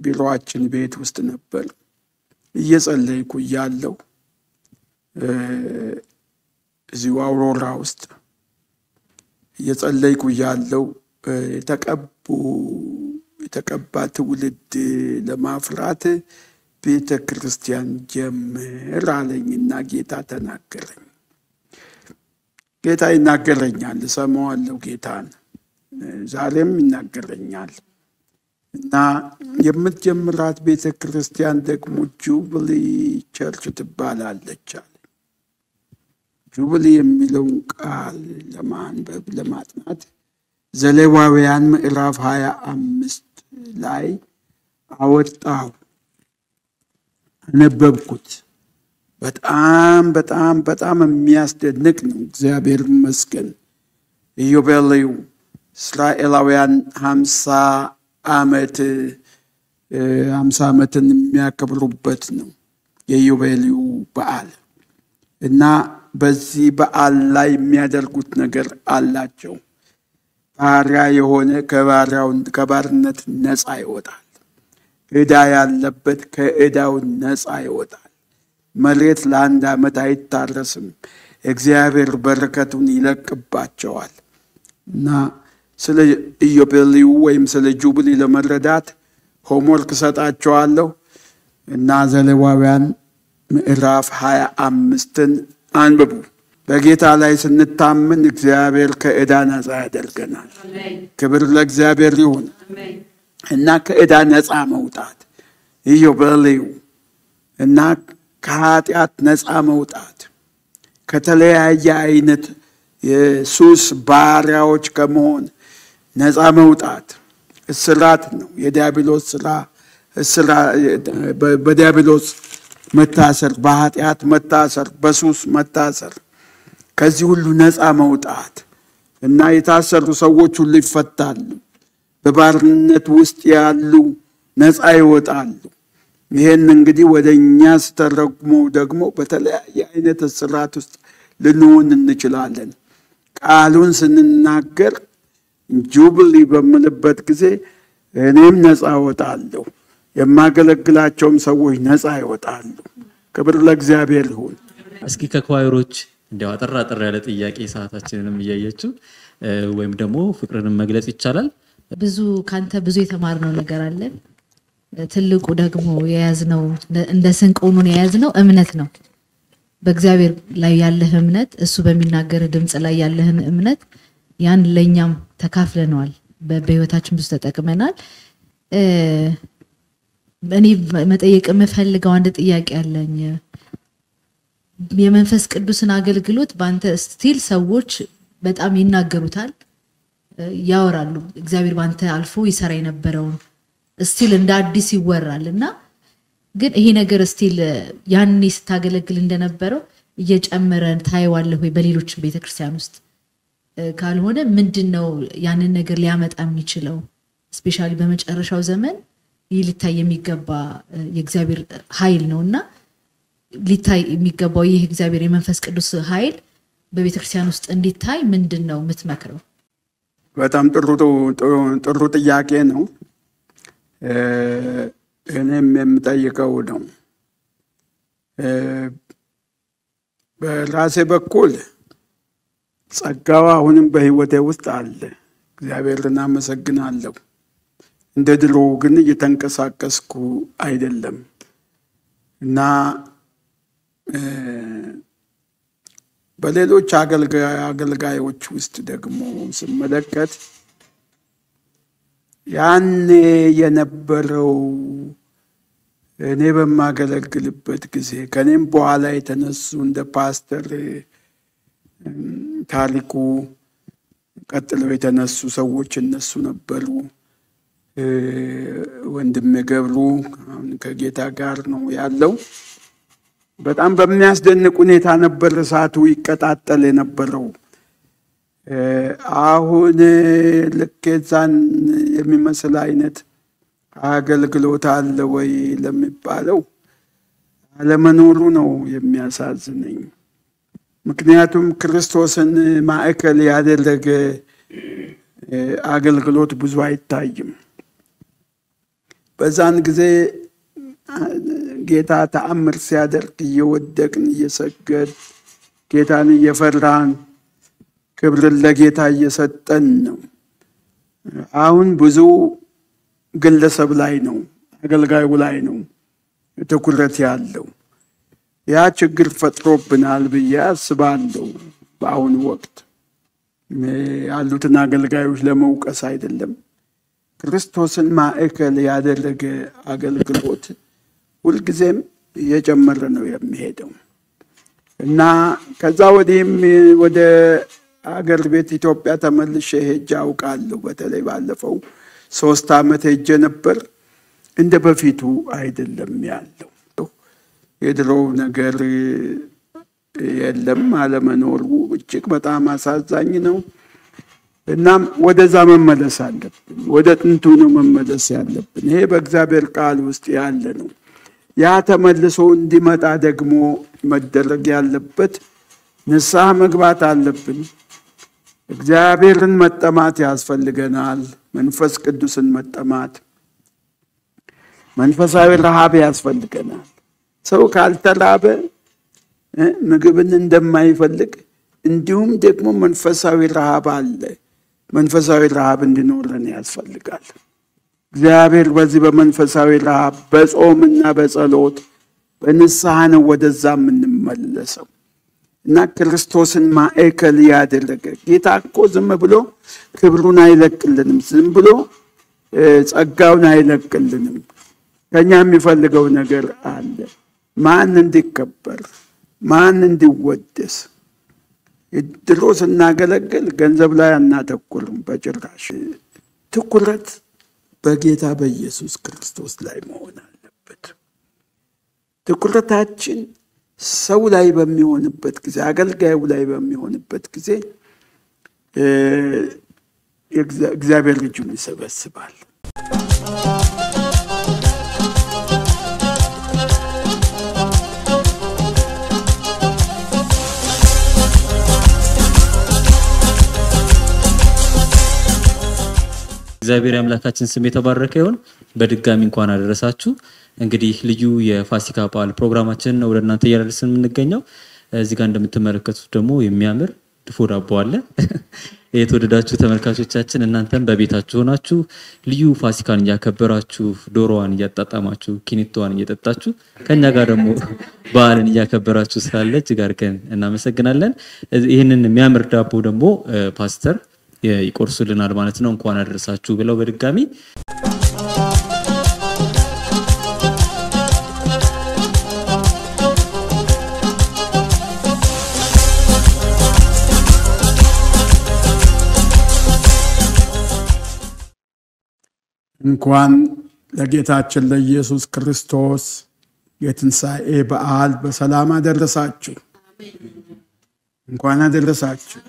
ቢሮአችን ቤት ውስጥ ነበር እየጸለይኩ እያለው እዚሁ አውሮራ ውስጥ እየጸለይኩ እያለው የተቀባ ትውልድ ለማፍራት ቤተክርስቲያን ጀምር አለኝና ጌታ ተናገረኝ ጌታ ይናገረኛል ሰማዋለሁ ጌታን ዛሬም ይናገረኛል እና የምትጀምራት ቤተክርስቲያን ደግሞ ጁብሊ ቸርች ትባላለች አለ ጁብሊ የሚለውን ቃል ለማንበብ ለማጥናት ዘሌዋውያን ምዕራፍ 25 ላይ አወጣው አነበብኩት በጣም በጣም በጣም የሚያስደንቅ ነው እግዚአብሔር ይመስገን ኢዮቤልዩ እስራኤላውያን 50 ዓመትን የሚያከብሩበት ነው የኢዮቤልዩ በዓል እና በዚህ በዓል ላይ የሚያደርጉት ነገር አላቸው ባሪያ የሆነ ከባርነት ነፃ ይወጣል ዕዳ ያለበት ከዕዳው ነፃ ይወጣል መሬት ለአንድ ዓመት አይታረስም እግዚአብሔር በረከቱን ይለቅባቸዋል እና ስለ ኢዮቤልዩ ወይም ስለ ጁብሊ ለመረዳት ሆምወርክ ሰጣቸዋለሁ እና ዘሌዋውያን ምዕራፍ 25ን አንብቡ በጌታ ላይ ስንታመን እግዚአብሔር ከዕዳ ነፃ ያደርገናል ክብር ለእግዚአብሔር ይሁን እና ከዕዳ ነፃ መውጣት ኢዮቤልዩ እና ከኃጢአት ነፃ መውጣት ከተለያየ አይነት የሱስ ባሪያዎች ከመሆን ነፃ መውጣት እስራት ነው የዲያብሎስ ስራ በዲያብሎስ መታሰር በኃጢአት መታሰር በሱስ መታሰር ከዚህ ሁሉ ነፃ መውጣት እና የታሰሩ ሰዎች ሁሉ ይፈታሉ በባርነት ውስጥ ያሉ ነፃ ይወጣሉ ይሄን እንግዲህ ወደኛ ስተረጉመው ደግሞ በተለያየ አይነት እስራት ውስጥ ልንሆን እንችላለን ቃሉን ስንናገር ጁብሊ በመለበት ጊዜ እኔም ነፃ ወጣለሁ የማገለግላቸውም ሰዎች ነፃ ይወጣሉ ክብር ለእግዚአብሔር ይሁን እስኪ ከኳይሮች እንደው አጠር ያለ ጥያቄ ሰዓታችንንም እያያችሁ ወይም ደግሞ ፍቅርንም መግለጽ ይቻላል ብዙ ካንተ ብዙ የተማርነው ነገር አለ ትልቁ ደግሞ የያዝነው እንደ ስንቆኑን የያዝነው እምነት ነው በእግዚአብሔር ላይ ያለህ እምነት እሱ በሚናገር ድምጽ ላይ ያለህን እምነት ያን ለኛም ተካፍለናል በህይወታችን ብዙ ተጠቅመናል እኔ መጠየቅ የምፈልገው አንድ ጥያቄ አለኝ የመንፈስ ቅዱስን አገልግሎት ባንተ ስቲል ሰዎች በጣም ይናገሩታል ያወራሉ እግዚአብሔር ባንተ አልፎ ይሰራ የነበረውን ስቲል እንደ አዲስ ይወራልና ግን ይሄ ነገር ስቲል ያኔ ስታገለግል እንደነበረው እየጨመረ ታይዋለህ ወይ በሌሎች ቤተክርስቲያን ውስጥ ካልሆነ ምንድነው ያንን ነገር ሊያመጣ የሚችለው ስፔሻሊ በመጨረሻው ዘመን ይልታይ የሚገባ የእግዚአብሔር ኃይል ነውና ሊታይ የሚገባው ይህ እግዚአብሔር የመንፈስ ቅዱስ ኃይል በቤተክርስቲያን ውስጥ እንዲታይ ምንድነው የምትመክረው? በጣም ጥሩ ጥያቄ ነው። እኔም የምጠይቀው ነው። በራሴ በኩል ጸጋው አሁንም በህይወቴ ውስጥ አለ። እግዚአብሔርን አመሰግናለሁ። እንደ ድሮ ግን እየተንቀሳቀስኩ አይደለም እና በሌሎች አገልጋዮች ውስጥ ደግሞ ስመለከት ያኔ የነበረው እኔ በማገለግልበት ጊዜ ከኔም በኋላ የተነሱ እንደ ፓስተር ታሪኩ ቀጥለው የተነሱ ሰዎች እነሱ ነበሩ። ወንድም ገብሩ ከጌታ ጋር ነው ያለው። በጣም በሚያስደንቅ ሁኔታ ነበር እሳቱ ይቀጣጠል የነበረው። አሁን ለከዛን የሚመስል አይነት አገልግሎት አለ ወይ ለሚባለው አለመኖሩ ነው የሚያሳዝነኝ። ምክንያቱም ክርስቶስን ማዕከል ያደረገ አገልግሎት ብዙ አይታይም። በዛን ጊዜ ጌታ ተአምር ሲያደርግ እየወደቅን እየሰገድ ጌታን እየፈራን ክብር ለጌታ እየሰጠን ነው። አሁን ብዙ ግለሰብ ላይ ነው አገልጋዩ ላይ ነው ትኩረት ያለው። ያ ችግር ፈጥሮብናል ብዬ አስባለሁ። በአሁኑ ወቅት ያሉትን አገልጋዮች ለመውቀስ አይደለም። ክርስቶስን ማዕከል ያደረገ አገልግሎት ሁልጊዜም እየጨመረ ነው የሚሄደው እና ከዛ ወዲህም ወደ አገር ቤት ኢትዮጵያ ተመልሼ ሄጄ አውቃለሁ። በተለይ ባለፈው 3 ዓመት ሄጄ ነበር። እንደ በፊቱ አይደለም ያለው። የድሮው ነገር የለም። አለመኖሩ እጅግ በጣም አሳዛኝ ነው። እናም ወደዛ መመለስ አለብን። ወደ ጥንቱ ነው መመለስ ያለብን። ይሄ በእግዚአብሔር ቃል ውስጥ ያለ ነው። ያ ተመልሶ እንዲመጣ ደግሞ መደረግ ያለበት ንስሐ መግባት አለብን። እግዚአብሔርን መጠማት ያስፈልገናል። መንፈስ ቅዱስን መጠማት፣ መንፈሳዊ ረሃብ ያስፈልገናል። ሰው ካልተራበ ምግብን እንደማይፈልግ እንዲሁም ደግሞ መንፈሳዊ ረሃብ አለ። መንፈሳዊ ረሃብ እንዲኖረን ያስፈልጋል። እግዚአብሔር በዚህ በመንፈሳዊ ረሃብ በጾምና በጸሎት በንስሐ ነው ወደዛ የምንመለሰው እና ክርስቶስን ማዕከል ያደረገ ጌታ እኮ ዝም ብሎ ክብሩን አይለቅልንም። ዝም ብሎ ጸጋውን አይለቅልንም። ከኛ የሚፈልገው ነገር አለ። ማን እንዲከበር፣ ማን እንዲወደስ። ድሮ ስናገለግል ገንዘብ ላይ አናተኩርም በጭራሽ። ትኩረት በጌታ በኢየሱስ ክርስቶስ ላይ መሆን አለበት። ትኩረታችን ሰው ላይ በሚሆንበት ጊዜ፣ አገልጋዩ ላይ በሚሆንበት ጊዜ እግዚአብሔር ልጁን ይሰበስባል። እግዚአብሔር አምላካችን ስም የተባረከ ይሁን። በድጋሚ እንኳን አደረሳችሁ። እንግዲህ ልዩ የፋሲካ በዓል ፕሮግራማችን ነው ወደ እናንተ እያደረስን የምንገኘው። እዚህ ጋር እንደምትመለከቱት ደግሞ የሚያምር ድፎ ዳቦ አለ። የተወደዳችሁ ተመልካቾቻችን እናንተም በቤታችሁ ሆናችሁ ልዩ ፋሲካን እያከበራችሁ ዶሮዋን እያጣጣማችሁ ኪኒቶዋን እየጠጣችሁ ከኛ ጋር ደግሞ በዓልን እያከበራችሁ ስላለ እጅግ አድርገን እናመሰግናለን። ይህንን የሚያምር ዳቦ ደግሞ ፓስተር ይቆርሱልናል ማለት ነው። እንኳን አደረሳችሁ ብለው በድጋሚ እንኳን ለጌታችን ለኢየሱስ ክርስቶስ የትንሣኤ በዓል በሰላም አደረሳችሁ። እንኳን አደረሳችሁ።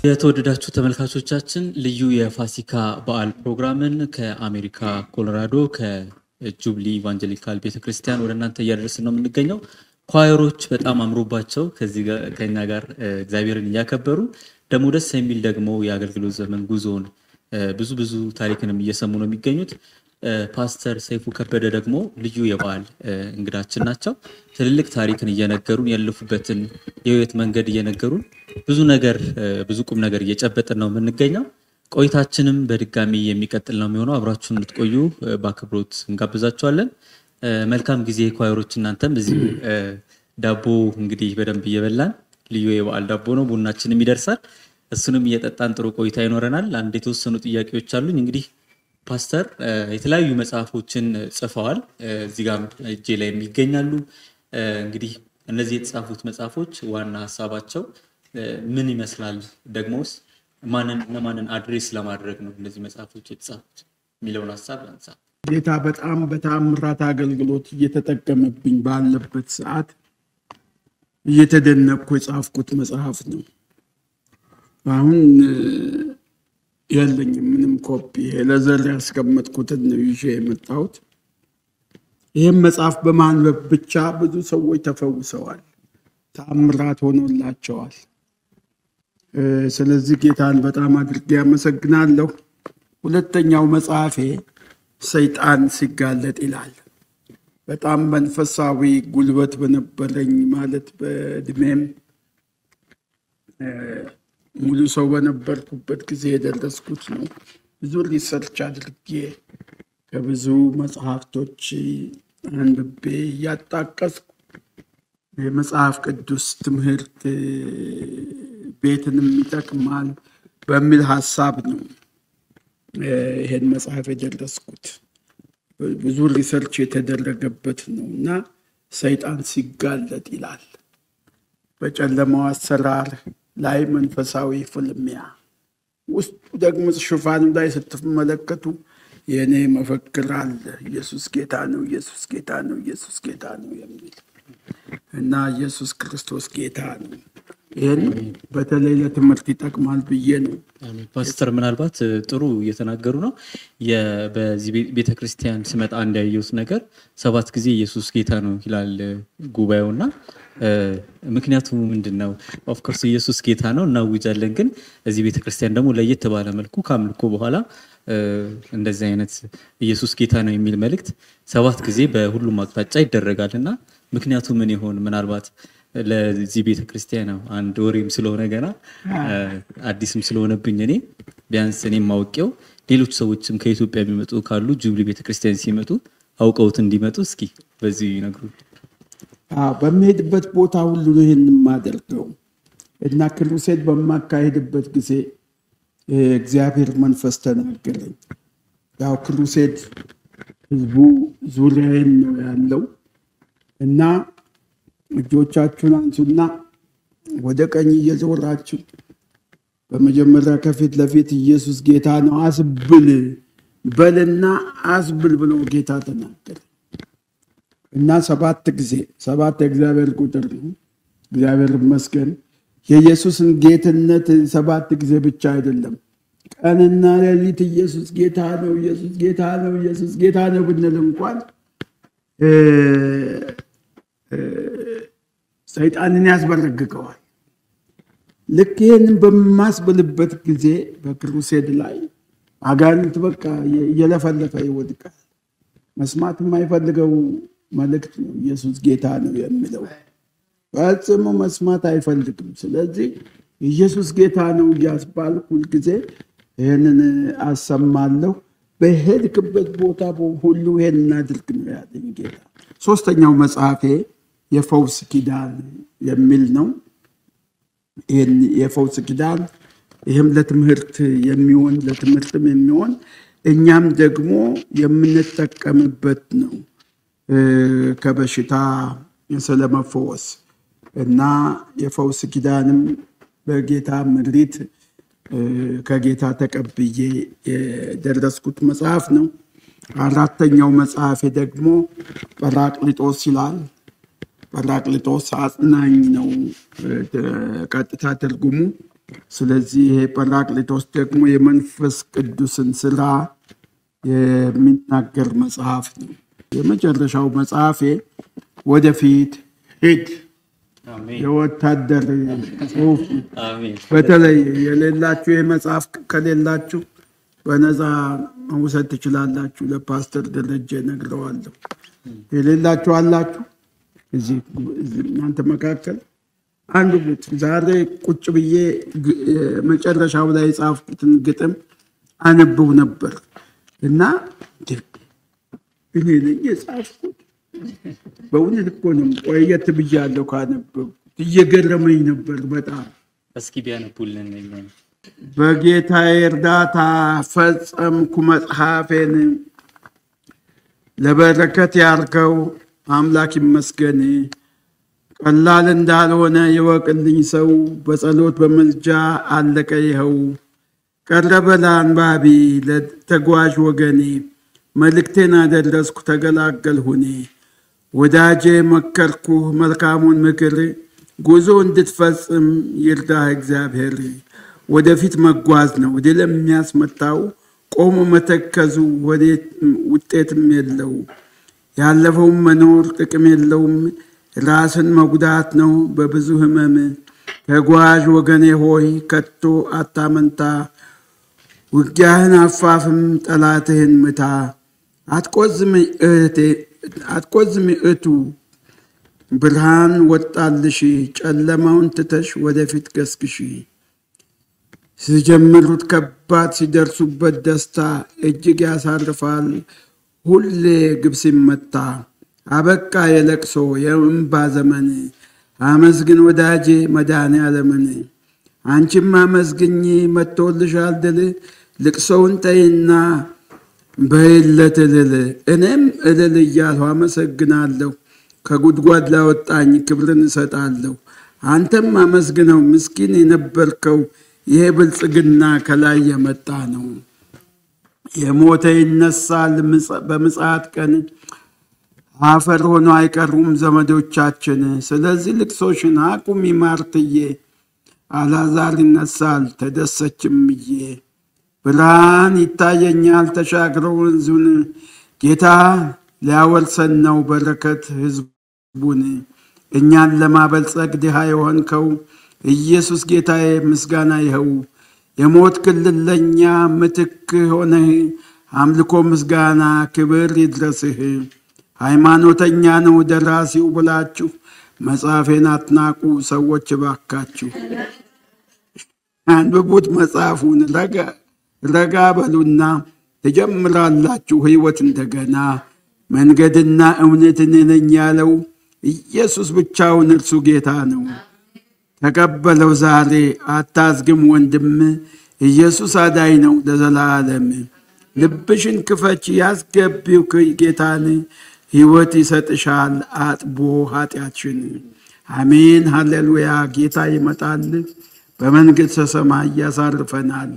የተወደዳችሁ ተመልካቾቻችን ልዩ የፋሲካ በዓል ፕሮግራምን ከአሜሪካ ኮሎራዶ ከጁብሊ ኢቫንጀሊካል ቤተክርስቲያን ወደ እናንተ እያደረስን ነው የምንገኘው። ኳየሮች በጣም አምሮባቸው ከኛ ጋር እግዚአብሔርን እያከበሩ ደግሞ ደስ የሚል ደግሞ የአገልግሎት ዘመን ጉዞን ብዙ ታሪክንም እየሰሙ ነው የሚገኙት። ፓስተር ሰይፉ ከበደ ደግሞ ልዩ የበዓል እንግዳችን ናቸው። ትልልቅ ታሪክን እየነገሩን ያለፉበትን የህይወት መንገድ እየነገሩን ብዙ ቁም ነገር እየጨበጥን ነው የምንገኘው። ቆይታችንም በድጋሚ የሚቀጥል ነው የሚሆነው። አብራችሁን እንድትቆዩ በአክብሮት እንጋብዛችኋለን። መልካም ጊዜ ኳየሮች። እናንተም እዚህ ዳቦ እንግዲህ በደንብ እየበላን ልዩ የበዓል ዳቦ ነው፣ ቡናችንም ይደርሳል። እሱንም እየጠጣን ጥሩ ቆይታ ይኖረናል። አንድ የተወሰኑ ጥያቄዎች አሉኝ። እንግዲህ ፓስተር የተለያዩ መጽሐፎችን ጽፈዋል፣ እዚህ ጋር እጄ ላይ የሚገኛሉ። እንግዲህ እነዚህ የተጻፉት መጽሐፎች ዋና ሀሳባቸው ምን ይመስላል? ደግሞስ ማንን አድሬስ ለማድረግ ነው እነዚህ መጽሐፎች የተጻፉት የሚለውን ሀሳብ አንሳ። ጌታ በጣም በተአምራት አገልግሎት እየተጠቀመብኝ ባለበት ሰዓት እየተደነቅኩ የጻፍኩት መጽሐፍ ነው። አሁን የለኝም ምንም ኮፒ፣ ለዘር ያስቀመጥኩትን ነው ይዤ የመጣሁት። ይህም መጽሐፍ በማንበብ ብቻ ብዙ ሰዎች ተፈውሰዋል፣ ተአምራት ሆኖላቸዋል። ስለዚህ ጌታን በጣም አድርጌ አመሰግናለሁ። ሁለተኛው መጽሐፌ ሰይጣን ሲጋለጥ ይላል። በጣም መንፈሳዊ ጉልበት በነበረኝ ማለት በእድሜም ሙሉ ሰው በነበርኩበት ጊዜ የደረስኩት ነው። ብዙ ሪሰርች አድርጌ ከብዙ መጽሐፍቶች አንብቤ እያጣቀስኩ የመጽሐፍ ቅዱስ ትምህርት ቤትንም ይጠቅማል በሚል ሀሳብ ነው ይሄን መጽሐፍ የደረስኩት። ብዙ ሪሰርች የተደረገበት ነው እና ሰይጣን ሲጋለጥ ይላል። በጨለማው አሰራር ላይ መንፈሳዊ ፍልሚያ ውስጡ ደግሞ ሽፋኑ ላይ ስትመለከቱ የኔ መፈክር አለ፣ ኢየሱስ ጌታ ነው፣ ኢየሱስ ጌታ ነው፣ ኢየሱስ ጌታ ነው የሚል እና ኢየሱስ ክርስቶስ ጌታ ነው። ይሄን በተለይ ለትምህርት ይጠቅማል ብዬ ነው። ፓስተር ምናልባት ጥሩ እየተናገሩ ነው። በዚህ ቤተክርስቲያን ስመጣ እንዳየሁት ነገር 7 ጊዜ ኢየሱስ ጌታ ነው ይላል ጉባኤውና ምክንያቱ ምንድነው? ኦፍ ኮርስ ኢየሱስ ጌታ ነው እናውጃለን፣ ግን እዚህ ቤተክርስቲያን ደግሞ ለየት ባለ መልኩ ካምልኮ በኋላ እንደዚህ አይነት ኢየሱስ ጌታ ነው የሚል መልእክት 7 ጊዜ በሁሉም አቅጣጫ ይደረጋልና ምክንያቱ ምን ይሆን? ምናልባት ለዚህ ቤተክርስቲያን ነው አንድ ወሬም ስለሆነ ገና አዲስም ስለሆነብኝ እኔ ቢያንስ እኔም ማውቀው ሌሎች ሰዎችም ከኢትዮጵያ የሚመጡ ካሉ ጁብሊ ቤተክርስቲያን ሲመጡ አውቀውት እንዲመጡ እስኪ በዚህ ይነግሩ። በሚሄድበት ቦታ ሁሉ ይሄን ማደርገው እና ክሩሴድ በማካሄድበት ጊዜ እግዚአብሔር መንፈስ ተናገረኝ። ያው ክሩሴድ ህዝቡ ዙሪያዬን ነው ያለው እና እጆቻችሁን አንሱና ወደ ቀኝ እየዞራችሁ በመጀመሪያ ከፊት ለፊት ኢየሱስ ጌታ ነው አስብል በልና አስብል ብሎ ጌታ ተናገረ እና 7 ጊዜ 7 የእግዚአብሔር ቁጥር ነው። እግዚአብሔር ይመስገን። የኢየሱስን ጌትነት 7 ጊዜ ብቻ አይደለም፣ ቀንና ሌሊት ኢየሱስ ጌታ ነው፣ ኢየሱስ ጌታ ነው፣ ኢየሱስ ጌታ ነው ብንል እንኳን ሰይጣንን ያስበረግገዋል። ልክ ይህንን በማስበልበት ጊዜ በክሩሴድ ላይ አጋንንት በቃ እየለፈለፈ ይወድቃል። መስማት የማይፈልገው መልእክት ነው ኢየሱስ ጌታ ነው የሚለው ፈጽሞ መስማት አይፈልግም። ስለዚህ ኢየሱስ ጌታ ነው እያስባልኩ ሁልጊዜ ይህንን አሰማለሁ። በሄድክበት ቦታ ሁሉ ይሄን እናድርግ ነው ያለኝ ጌታ። ሶስተኛው መጽሐፌ የፈውስ ኪዳን የሚል ነው። ይህን የፈውስ ኪዳን ይህም ለትምህርት ለትምህርትም የሚሆን እኛም ደግሞ የምንጠቀምበት ነው ከበሽታ ስለመፈወስ እና የፈውስ ኪዳንም በጌታ ምሪት ከጌታ ተቀብዬ የደረስኩት መጽሐፍ ነው። አራተኛው መጽሐፌ ደግሞ ጰራቅሊጦስ ይላል። ጰራቅሊጦስ አጽናኝ ነው ቀጥታ ትርጉሙ። ስለዚህ ይሄ ጰራቅሊጦስ ደግሞ የመንፈስ ቅዱስን ስራ የሚናገር መጽሐፍ ነው። የመጨረሻው መጽሐፌ ወደፊት ሂድ የወታደር ጽሑፍ። በተለይ የሌላችሁ ይህ መጽሐፍ ከሌላችሁ በነፃ መውሰድ ትችላላችሁ። ለፓስተር ደረጀ ነግረዋለሁ። የሌላችሁ አላችሁ እዚህ እናንተ መካከል አንዱ ዛሬ ቁጭ ብዬ መጨረሻው ላይ የጻፍኩትን ግጥም አነብው ነበር እና እኔ ነኝ የጻፍኩት። በእውነት እኮ ነው ቆየት ብያለሁ ካነበብኩት። እየገረመኝ ነበር በጣም። እስኪ ቢያነቡልን። በጌታዬ እርዳታ ፈጸምኩ መጽሐፌን፣ ለበረከት ያርገው አምላክ ይመስገን። ቀላል እንዳልሆነ ይወቅልኝ ሰው፣ በጸሎት በመልጃ አለቀ ይኸው። ቀረበ ለአንባቢ ለተጓዥ ወገኔ፣ መልእክቴን አደረስኩ ተገላገልሁኔ። ወዳጄ መከርኩህ መልካሙን ምክር፣ ጉዞ እንድትፈጽም ይርዳህ እግዚአብሔር። ወደፊት መጓዝ ነው ድል የሚያስመታው፣ ቆሞ መተከዙ ውጤትም የለው። ያለፈውም መኖር ጥቅም የለውም፣ ራስን መጉዳት ነው በብዙ ህመም። ተጓዥ ወገኔ ሆይ ከቶ አታመንታ፣ ውጊያህን አፋፍም ጠላትህን ምታ። አትቆዝም እቱ ብርሃን ወጣልሽ፣ ጨለማውን ትተሽ ወደፊት ገስግሽ። ሲጀምሩት ከባድ ሲደርሱበት ደስታ፣ እጅግ ያሳርፋል ሁሌ ግብ ሲመታ። አበቃ የለቅሶ የእንባ ዘመን፣ አመስግን ወዳጄ መድኃኔዓለምን። አንቺም አመስግኝ መጥቶልሻል ድል፣ ልቅሶውን ተይና በይለት እልል። እኔም እልል እያልሁ አመሰግናለሁ፣ ከጉድጓድ ላወጣኝ ክብርን እሰጣለሁ። አንተም አመስግነው ምስኪን የነበርከው፣ ይሄ ብልጽግና ከላይ የመጣ ነው። የሞተ ይነሳል በምጽአት ቀን፣ አፈር ሆኖ አይቀሩም ዘመዶቻችን። ስለዚህ ልቅሶሽን አቁሚ ማርትዬ፣ አልዓዛር ይነሳል ተደሰችምዬ። ብርሃን ይታየኛል ተሻግሮ ወንዙን፣ ጌታ ሊያወርሰን ነው በረከት ህዝቡን። እኛን ለማበልጸግ ድሃ የሆንከው ኢየሱስ ጌታዬ ምስጋና ይኸው። የሞት ክልል ለኛ ምትክ ሆነህ፣ አምልኮ ምስጋና ክብር ይድረስህ። ሃይማኖተኛ ነው ደራሲው ብላችሁ፣ መጽሐፌን አትናቁ ሰዎች ባካችሁ። አንብቡት መጽሐፉን ረጋ በሉና ትጀምራላችሁ ህይወት እንደገና። መንገድና እውነትን ነኝ ያለው ኢየሱስ ብቻውን እርሱ ጌታ ነው። ተቀበለው ዛሬ አታዝግም ወንድም፣ ኢየሱስ አዳኝ ነው ለዘላለም። ልብሽን ክፈች ያስገቢው ጌታን፣ ህይወት ይሰጥሻል አጥቦ ኃጢአትሽን። አሜን ሃሌሉያ። ጌታ ይመጣል በመንግሥተ ሰማይ ያሳርፈናል።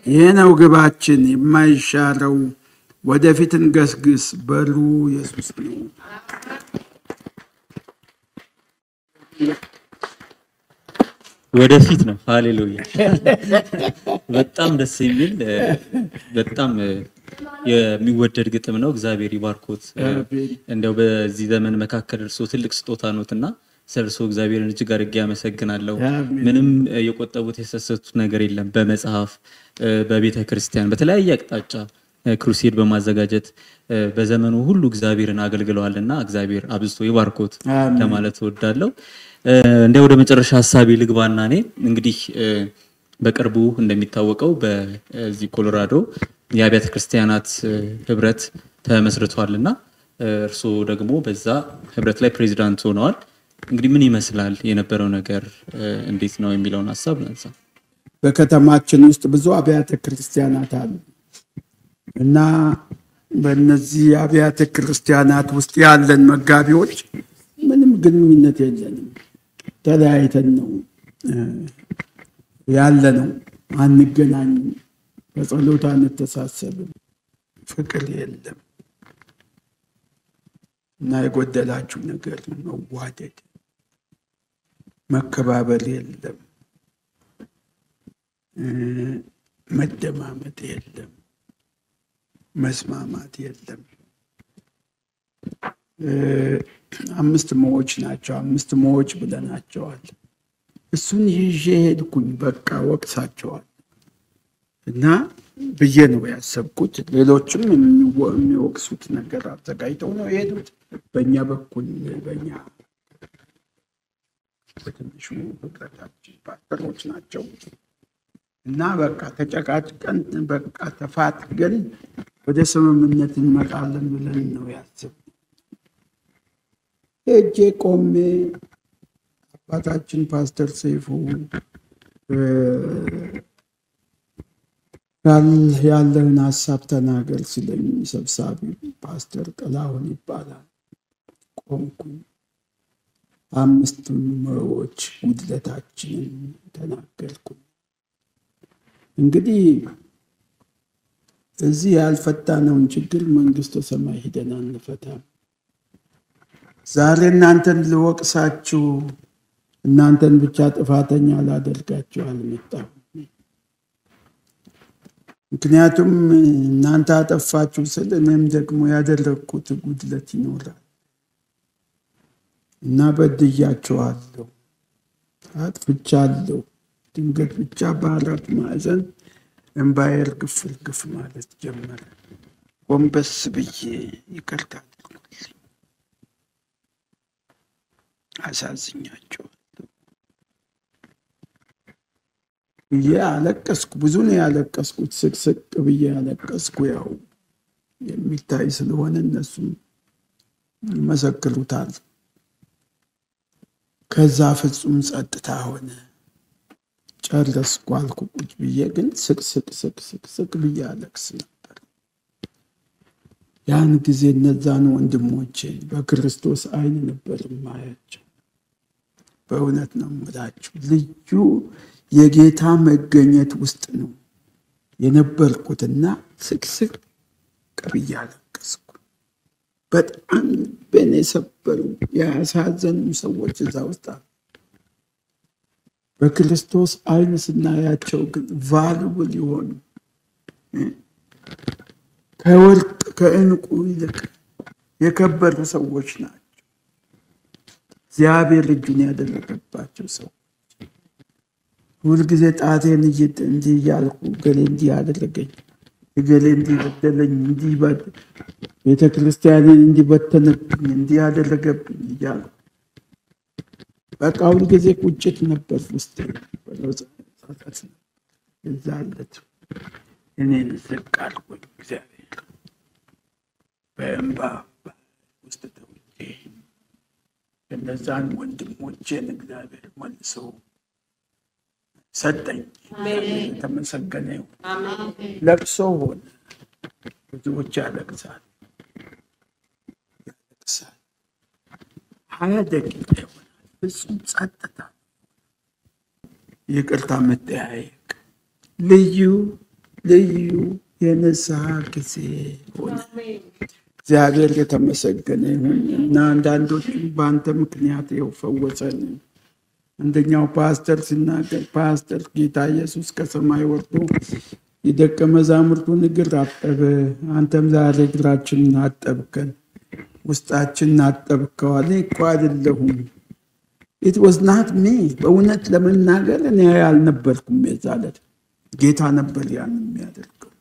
ይህ ነው ግባችን የማይሻረው፣ ወደፊት እንገስግስ በሉ ኢየሱስ ነው። ወደፊት ነው። ሃሌሉያ። በጣም ደስ የሚል በጣም የሚወደድ ግጥም ነው። እግዚአብሔር ይባርኮት። እንደው በዚህ ዘመን መካከል እርሶ ትልቅ ስጦታ ነውትና ስለሱ እግዚአብሔርን እጅግ አድርጌ ያመሰግናለሁ። ምንም የቆጠቡት የሰሰቱት ነገር የለም። በመጽሐፍ በቤተ ክርስቲያን በተለያየ አቅጣጫ ክሩሴድ በማዘጋጀት በዘመኑ ሁሉ እግዚአብሔርን አገልግለዋልና እግዚአብሔር አብዝቶ ይባርኮት ለማለት እወዳለሁ። እንደ ወደ መጨረሻ ሐሳቤ ልግባና እኔ እንግዲህ በቅርቡ እንደሚታወቀው በዚህ ኮሎራዶ የአብያተ ክርስቲያናት ህብረት ተመስርቷልና እርሶ ደግሞ በዛ ህብረት ላይ ፕሬዚዳንት ሆነዋል። እንግዲህ ምን ይመስላል የነበረው ነገር እንዴት ነው የሚለውን ሐሳብ እናንሳ። በከተማችን ውስጥ ብዙ አብያተ ክርስቲያናት አሉ እና በእነዚህ አብያተ ክርስቲያናት ውስጥ ያለን መጋቢዎች ምንም ግንኙነት የለንም። ተለያይተን ነው ያለነው። አንገናኝም፣ በጸሎት አንተሳሰብም፣ ፍቅር የለም እና የጎደላችሁ ነገር መዋደድ፣ መከባበር የለም፣ መደማመጥ የለም፣ መስማማት የለም። 5 ሞዎች ናቸው። 5 ሞዎች ብለናቸዋል። እሱን ይዤ ሄድኩኝ። በቃ ወቅሳቸዋል እና ብዬ ነው ያሰብኩት። ሌሎችም የሚወቅሱት ነገር አዘጋጅተው ነው የሄዱት። በእኛ በኩል በእኛ በትንሹ ህብረታችን ፓስተሮች ናቸው እና በቃ ተጨቃጭቀን በቃ ተፋትገን ወደ ስምምነት እንመጣለን ብለን ነው ያሰብኩት። ሄጄ ቆሜ አባታችን ፓስተር ሰይፉ ያለህን ሀሳብ ተናገር ሲለኝ ሰብሳቢ ፓስተር ጥላሁን ይባላል። ቆምኩኝ። 5 ሞዎች ጉድለታችንን ተናገርኩኝ። እንግዲህ እዚህ ያልፈታነውን ችግር መንግስተ ሰማይ ሄደን አንፈታም። ዛሬ እናንተን ልወቅሳችሁ፣ እናንተን ብቻ ጥፋተኛ ላደርጋችሁ አልመጣሁም። ምክንያቱም እናንተ አጠፋችሁ ስል እኔም ደግሞ ያደረግኩት ጉድለት ይኖራል እና በድያችኋለሁ፣ አጥፍቻለሁ። ድንገት ብቻ በአራት ማዕዘን እምባዬ እርግፍ እርግፍ ማለት ጀመረ። ጎንበስ ብዬ ይቅርታ አድርጉልኝ፣ አሳዝኛቸዋለሁ ብዬ አለቀስኩ። ብዙ ነው ያለቀስኩት፣ ስቅስቅ ብዬ ያለቀስኩ። ያው የሚታይ ስለሆነ እነሱም ይመሰክሩታል። ከዛ ፍጹም ጸጥታ ሆነ። ጨረስኩ አልኩ ቁጭ ብዬ፣ ግን ስቅስቅ ብዬ አለቅስ ነበር። ያን ጊዜ እነዛን ወንድሞቼን በክርስቶስ ዓይን ነበር ማያቸው። በእውነት ነው የምላችሁ፣ ልዩ የጌታ መገኘት ውስጥ ነው የነበርኩትና ስቅስቅ ብዬ አለቀስኩ። በጣም በኔ ሰበሩ ያሳዘኑ ሰዎች እዛ ውስጥ አሉ። በክርስቶስ ዓይን ስናያቸው ግን ቫልዩብል የሆኑ ከወርቅ ከዕንቁ ይልቅ የከበሩ ሰዎች ናቸው። እግዚአብሔር እጁን ያደረገባቸው ሰዎች። ሁልጊዜ ጣቴን እንዲህ እያልኩ ገሌ እንዲህ ያደረገኝ፣ ገሌ እንዲህ በደለኝ፣ እንዲህ ቤተ ክርስቲያንን እንዲበተነብኝ፣ እንዲህ ያደረገብኝ እያልኩ በቃ ሁልጊዜ ቁጭት ነበር ውስጥ የዛለት እኔን ዝቅ አልኩኝ። እግዚአብሔር በእንባ ውስጥ ተውጬ እነዛን ወንድሞቼን እግዚአብሔር መልሶ ሰጠኝ። የተመሰገነ ይሁን። ለቅሶ ሆነ። ብዙዎች ያለቅሳል 20 ደቂቃ ይሆናል። ፍጹም ጸጥታ፣ ይቅርታ መጠያየቅ፣ ልዩ የንስሐ ጊዜ ሆነ። እግዚአብሔር የተመሰገነ ይሁን እና አንዳንዶቹ በአንተ ምክንያት ይኸው ፈወሰን። አንደኛው ፓስተር ሲናገር፣ ፓስተር ጌታ ኢየሱስ ከሰማይ ወርዶ የደቀ መዛሙርቱን እግር አጠበ፣ አንተም ዛሬ እግራችንን አጠብከን፣ ውስጣችንን አጠብከዋል። እኮ አይደለሁም it was not me በእውነት ለመናገር እኔ አልነበርኩም የዛለት ጌታ ነበር ያን የሚያደርገው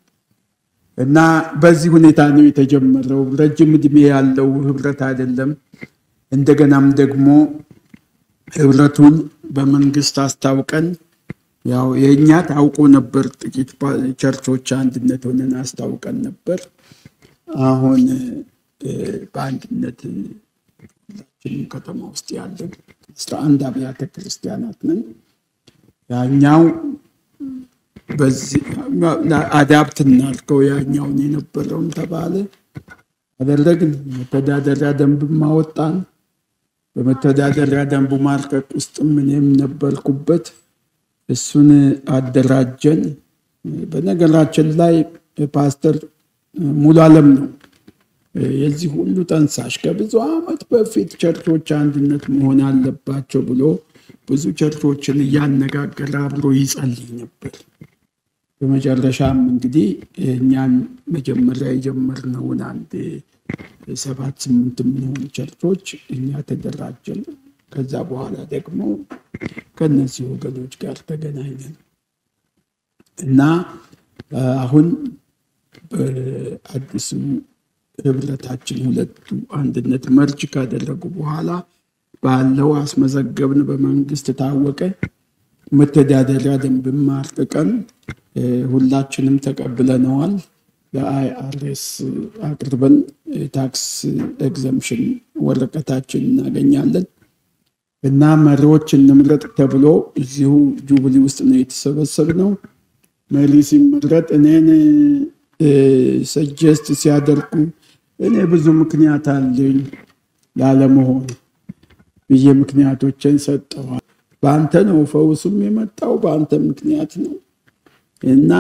እና በዚህ ሁኔታ ነው የተጀመረው ረጅም እድሜ ያለው ህብረት አይደለም እንደገናም ደግሞ ህብረቱን በመንግስት አስታውቀን ያው የኛ ታውቆ ነበር ጥቂት ቸርቾች አንድነት ሆነን አስታውቀን ነበር አሁን በአንድነት ከተማ ውስጥ ያለ 11 አብያተ ክርስቲያናት ነን ያኛው በዚህ አዳፕት እናልከው ያኛውን የነበረውን ተባለ አደረግን መተዳደሪያ ደንብ ማወጣን በመተዳደሪያ ደንቡ ማርቀቅ ውስጥ ምንም ነበርኩበት እሱን አደራጀን በነገራችን ላይ ፓስተር ሙሉ ዓለም ነው የዚህ ሁሉ ተንሳሽ ከብዙ አመት በፊት ቸርቾች አንድነት መሆን አለባቸው ብሎ ብዙ ቸርቾችን ያነጋገረ አብሮ ይጸልይ ነበር በመጨረሻም እንግዲህ እኛን መጀመሪያ የጀመርነው አንድ 7-8 የሚሆኑ ቸርቾች እኛ ተደራጀን ከዛ በኋላ ደግሞ ከነዚህ ወገኖች ጋር ተገናኘን እና አሁን በአዲሱ ህብረታችን ሁለቱ አንድነት መርጅ ካደረጉ በኋላ ባለው አስመዘገብን በመንግስት ታወቀ መተዳደሪያ ደንብ ማርቀን ሁላችንም ተቀብለናል ለአይአርኤስ አቅርበን ታክስ ኤግዘምፕሽን ወረቀታችን እናገኛለን እና መሪዎች እንምረጥ ተብሎ እዚሁ ጁብሊ ውስጥ ነው የተሰበሰብነው መሪ ሲመረጥ እኔን ሰጀስት ሲያደርጉ እኔ ብዙ ምክንያት አለኝ ላለመሆን ብዬ ምክንያቶችን ሰጠው በአንተ ነው ፈውሱም የመጣው በአንተ ምክንያት ነው እና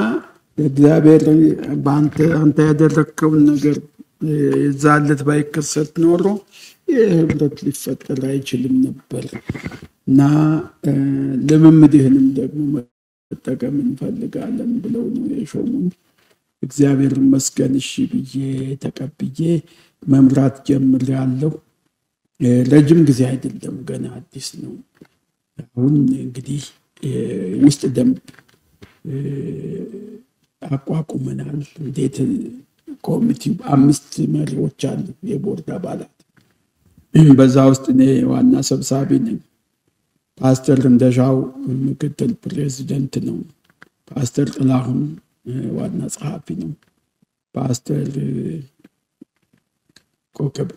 እግዚአብሔር አንተ ያደረከው ነገር የዛለት ባይከሰት ኖሮ የህብረት ሊፈጠር አይችልም ነበር እና ለምምድህንም ደግሞ መጠቀም እንፈልጋለን ብለው ነው የሾሙን እግዚአብሔር ይመስገን እሺ ብዬ ተቀብዬ መምራት ጀምሬያለሁ ረጅም ጊዜ አይደለም ገና አዲስ ነው አሁን እንግዲህ ውስጥ ደንብ አቋቁመናል እንዴት ኮሚቴው 5 መሪዎች አሉ የቦርድ አባላት በዛ ውስጥ እኔ ዋና ሰብሳቢ ነኝ ፓስተር እንደሻው ምክትል ፕሬዝዳንት ነው ፓስተር ጥላሁን ዋና ጸሐፊ ነው ፓስተር ኮከብ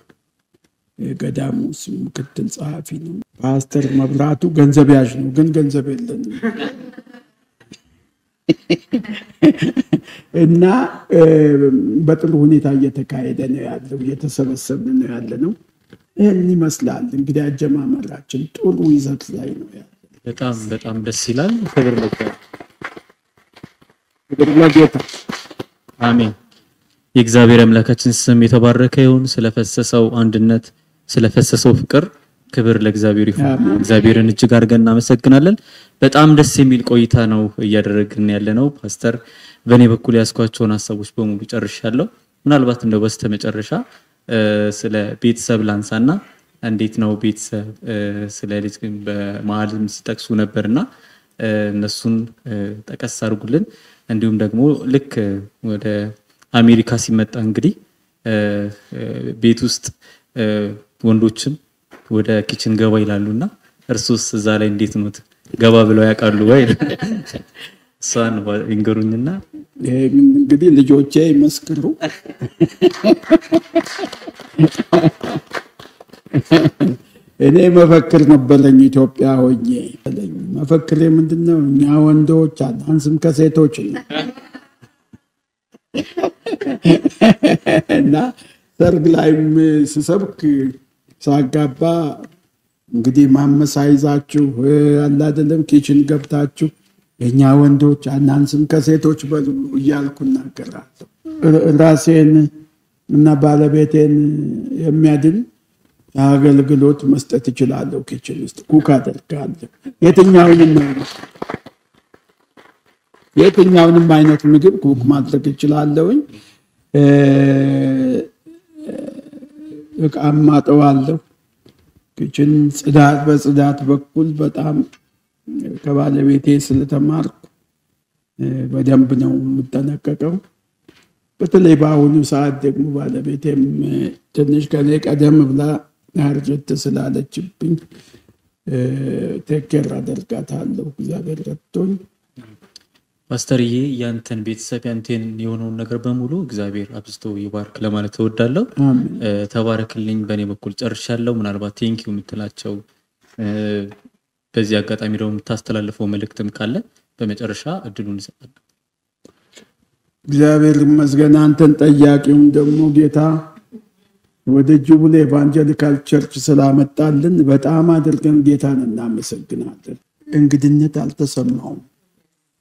ገዳሙ ምክትል ጸሐፊ ነው ፓስተር መብራቱ ገንዘብ ያዥ ነው ግን ገንዘብ የለንም እና በጥሩ ሁኔታ እየተካሄደ ነው ያለው እየተሰበሰብን ነው ያለነው ይሄን ይመስላል እንግዲህ አጀማመራችን ጥሩ ይዘት ላይ ነው ያለው በጣም በጣም ደስ ይላል ክብር ለጌታ አሜን የእግዚአብሔር አምላካችን ስም የተባረከ ይሁን ስለፈሰሰው አንድነት ስለፈሰሰው ፍቅር ክብር ለእግዚአብሔር ይሁን እግዚአብሔርን እጅግ አድርገን እናመሰግናለን በጣም ደስ የሚል ቆይታ ነው እያደረግን ያለነው ፓስተር በእኔ በኩል ያስኳቸውን ሐሳቦች በሙሉ ጨርሻለሁ ምናልባት እንደው በስተመጨረሻ ስለ ቤተሰብ ላንሳና እንዴት ነው ቤተሰብ ስለ ልጅ ግን በመሐልም ሲጠቅሱ ነበርና እነሱን ጠቀስ አድርጉልን እንዲሁም ደግሞ ልክ ወደ አሜሪካ ሲመጣ እንግዲህ ቤት ውስጥ ወንዶችም ወደ ኪችን ገባ ይላሉና እርሱስ እዛ ላይ እንዴት ነው ገባ ብለው ያውቃሉ ወይ እሷን እንገሩኝና እንግዲህ ልጆቼ ይመስክሩ እኔ መፈክር ነበረኝ ኢትዮጵያ ሆኜ መፈክሬ ምንድነው እኛ ወንዶች አንስም ከሴቶች ነው እና ሰርግ ላይም ስሰብክ ሳጋባ እንግዲህ ማመሳይዛችሁ አላደለም ኪችን ገብታችሁ እኛ ወንዶች አንስም ከሴቶች በሉ እያልኩ እናገራለሁ ራሴን እና ባለቤቴን የሚያድን አገልግሎት መስጠት ይችላልው ኪችን ውስጥ ኩክ አደርጋለሁ የትኛውንም አይነት ምግብ ኩክ ማድረግ ይችላልው እቃም ማጠዋለሁ ክችን ጽዳት በጽዳት በኩል በጣም ከባለቤቴ ስለተማርኩ በደንብ ነው የምጠነቀቀው። በተለይ በአሁኑ ሰዓት ደግሞ ባለቤቴም ትንሽ ከኔ ቀደም ብላ አርጀት ስላለችብኝ ተከራ አደርጋታለሁ። እግዚአብሔር ረድቶኝ ፓስተርዬ ያንተን ቤተሰብ ያንተን የሆነውን ነገር በሙሉ እግዚአብሔር አብዝቶ ይባርክ ለማለት እወዳለሁ። ተባረክልኝ። በእኔ በኩል ጨርሻለሁ። ምናልባት ቴንኪው የምትላቸው በዚህ አጋጣሚ ደግሞ የምታስተላልፈው መልእክትም ካለ በመጨረሻ እድሉን እንሰጣለን። እግዚአብሔር ይመስገን። አንተን ጠያቂውም ደግሞ ጌታ ወደ ጁብሌ ኢቫንጀሊካል ቸርች ስላመጣልን በጣም አድርገን ጌታን እናመሰግናለን። እንግድነት አልተሰማውም።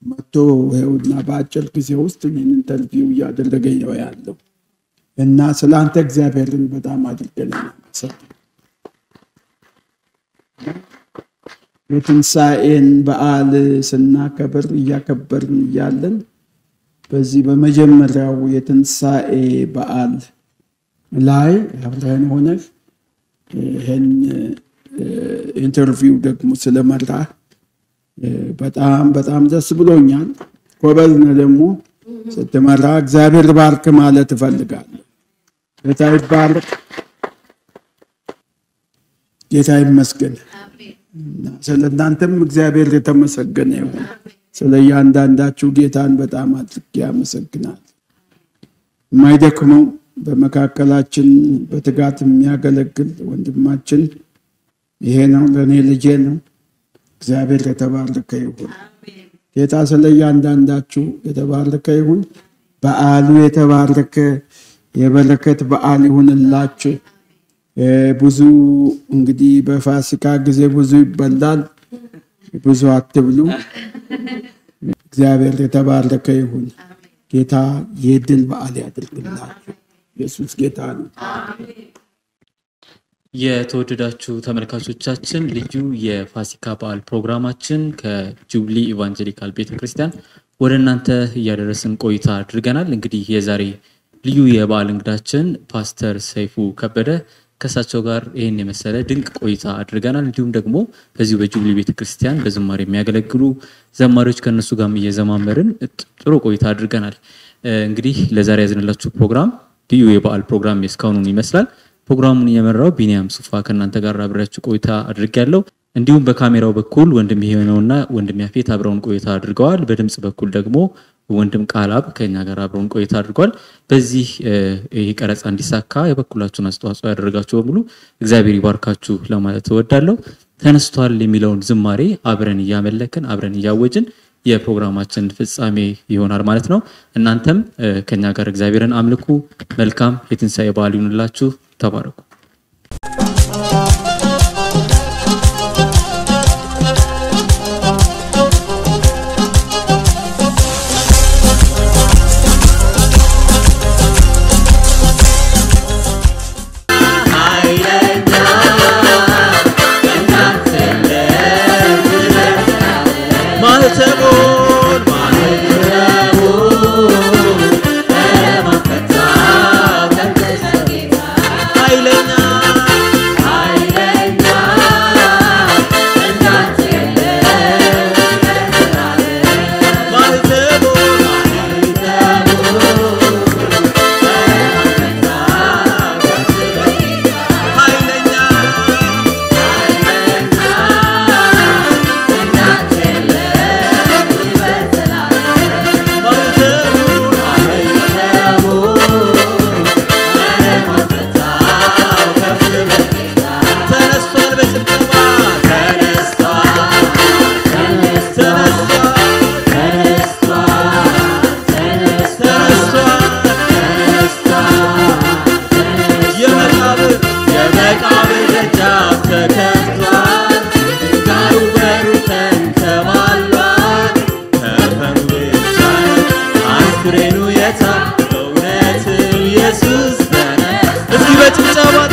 መጥቶ ይኸውና በአጭር ጊዜ ውስጥ ኢንተርቪው እያደረገኝ ነው ያለው እና ስላንተ እግዚአብሔርን በጣም አድርገን እናመሰግናለን። የትንሣኤን በዓል ስናከብር እያከበርን እያለን በዚህ በመጀመሪያው የትንሣኤ በዓል ላይ አብረን ሆነን ይህን ኢንተርቪው ደግሞ ስለመራ በጣም በጣም ደስ ብሎኛል። ኮበዝነ ደግሞ ስትመራ እግዚአብሔር ባርክ ማለት እፈልጋለሁ። ጌታ ይባርክ፣ ጌታ ይመስገን። ስለእናንተም እግዚአብሔር የተመሰገነ ይሁን። ስለያንዳንዳችሁ ጌታን በጣም አድርጌ አመሰግናለሁ። የማይደክመው በመካከላችን በትጋት የሚያገለግል ወንድማችን ይሄ ነው፣ ለኔ ልጄ ነው። እግዚአብሔር የተባረከ ይሁን። ጌታ ስለያንዳንዳችሁ የተባረከ ይሁን። በዓሉ የተባረከ የበረከት በዓል ይሁንላችሁ። ብዙ እንግዲህ በፋሲካ ጊዜ ብዙ ይበላል፣ ብዙ አትብሉ። እግዚአብሔር የተባረከ ይሁን። ጌታ የድል በዓል ያድርግላችሁ። ኢየሱስ ጌታ ነው። የተወደዳችሁ ተመልካቾቻችን ልዩ የፋሲካ በዓል ፕሮግራማችን ከጁብሊ ኢቫንጀሊካል ቤተክርስቲያን ወደ እናንተ እያደረስን ቆይታ አድርገናል። እንግዲህ የዛሬ ልዩ የበዓል እንግዳችን ፓስተር ሰይፉ ከበደ ከሳቸው ጋር ይሄን የመሰለ ድንቅ ቆይታ አድርገናል። እንዲሁም ደግሞ በዚሁ በጁብሊ ቤተክርስቲያን በዝማሬ የሚያገለግሉ ዘማሪዎች ከነሱ ጋርም እየዘማመርን ጥሩ ቆይታ አድርገናል። እንግዲህ ለዛሬ ያዝንላችሁ ፕሮግራም ልዩ የበዓል ፕሮግራም እስካሁኑን ይመስላል። ፕሮግራሙን የመራው ቢኒያም ሱፋ ከናንተ ጋር አብሬያችሁ ቆይታ አድርጌያለሁ። እንዲሁም በካሜራው በኩል ወንድም ይሄነውና ወንድም ያፌት አብረውን ቆይታ አድርገዋል። በድምጽ በኩል ደግሞ ወንድም ቃላብ ከኛ ጋር አብረውን ቆይታ አድርጓል። በዚህ ይሄ ቀረጻ እንዲሳካ የበኩላችሁን አስተዋጽኦ ያደረጋችሁ በሙሉ እግዚአብሔር ይባርካችሁ ለማለት እወዳለሁ። ተነስቷል የሚለውን ዝማሬ አብረን እያመለክን አብረን እያወጅን የፕሮግራማችን ፍጻሜ ይሆናል ማለት ነው። እናንተም ከኛ ጋር እግዚአብሔርን አምልኩ። መልካም የትንሣኤ በዓል ይሁንላችሁ። ተባረኩ። Jesus,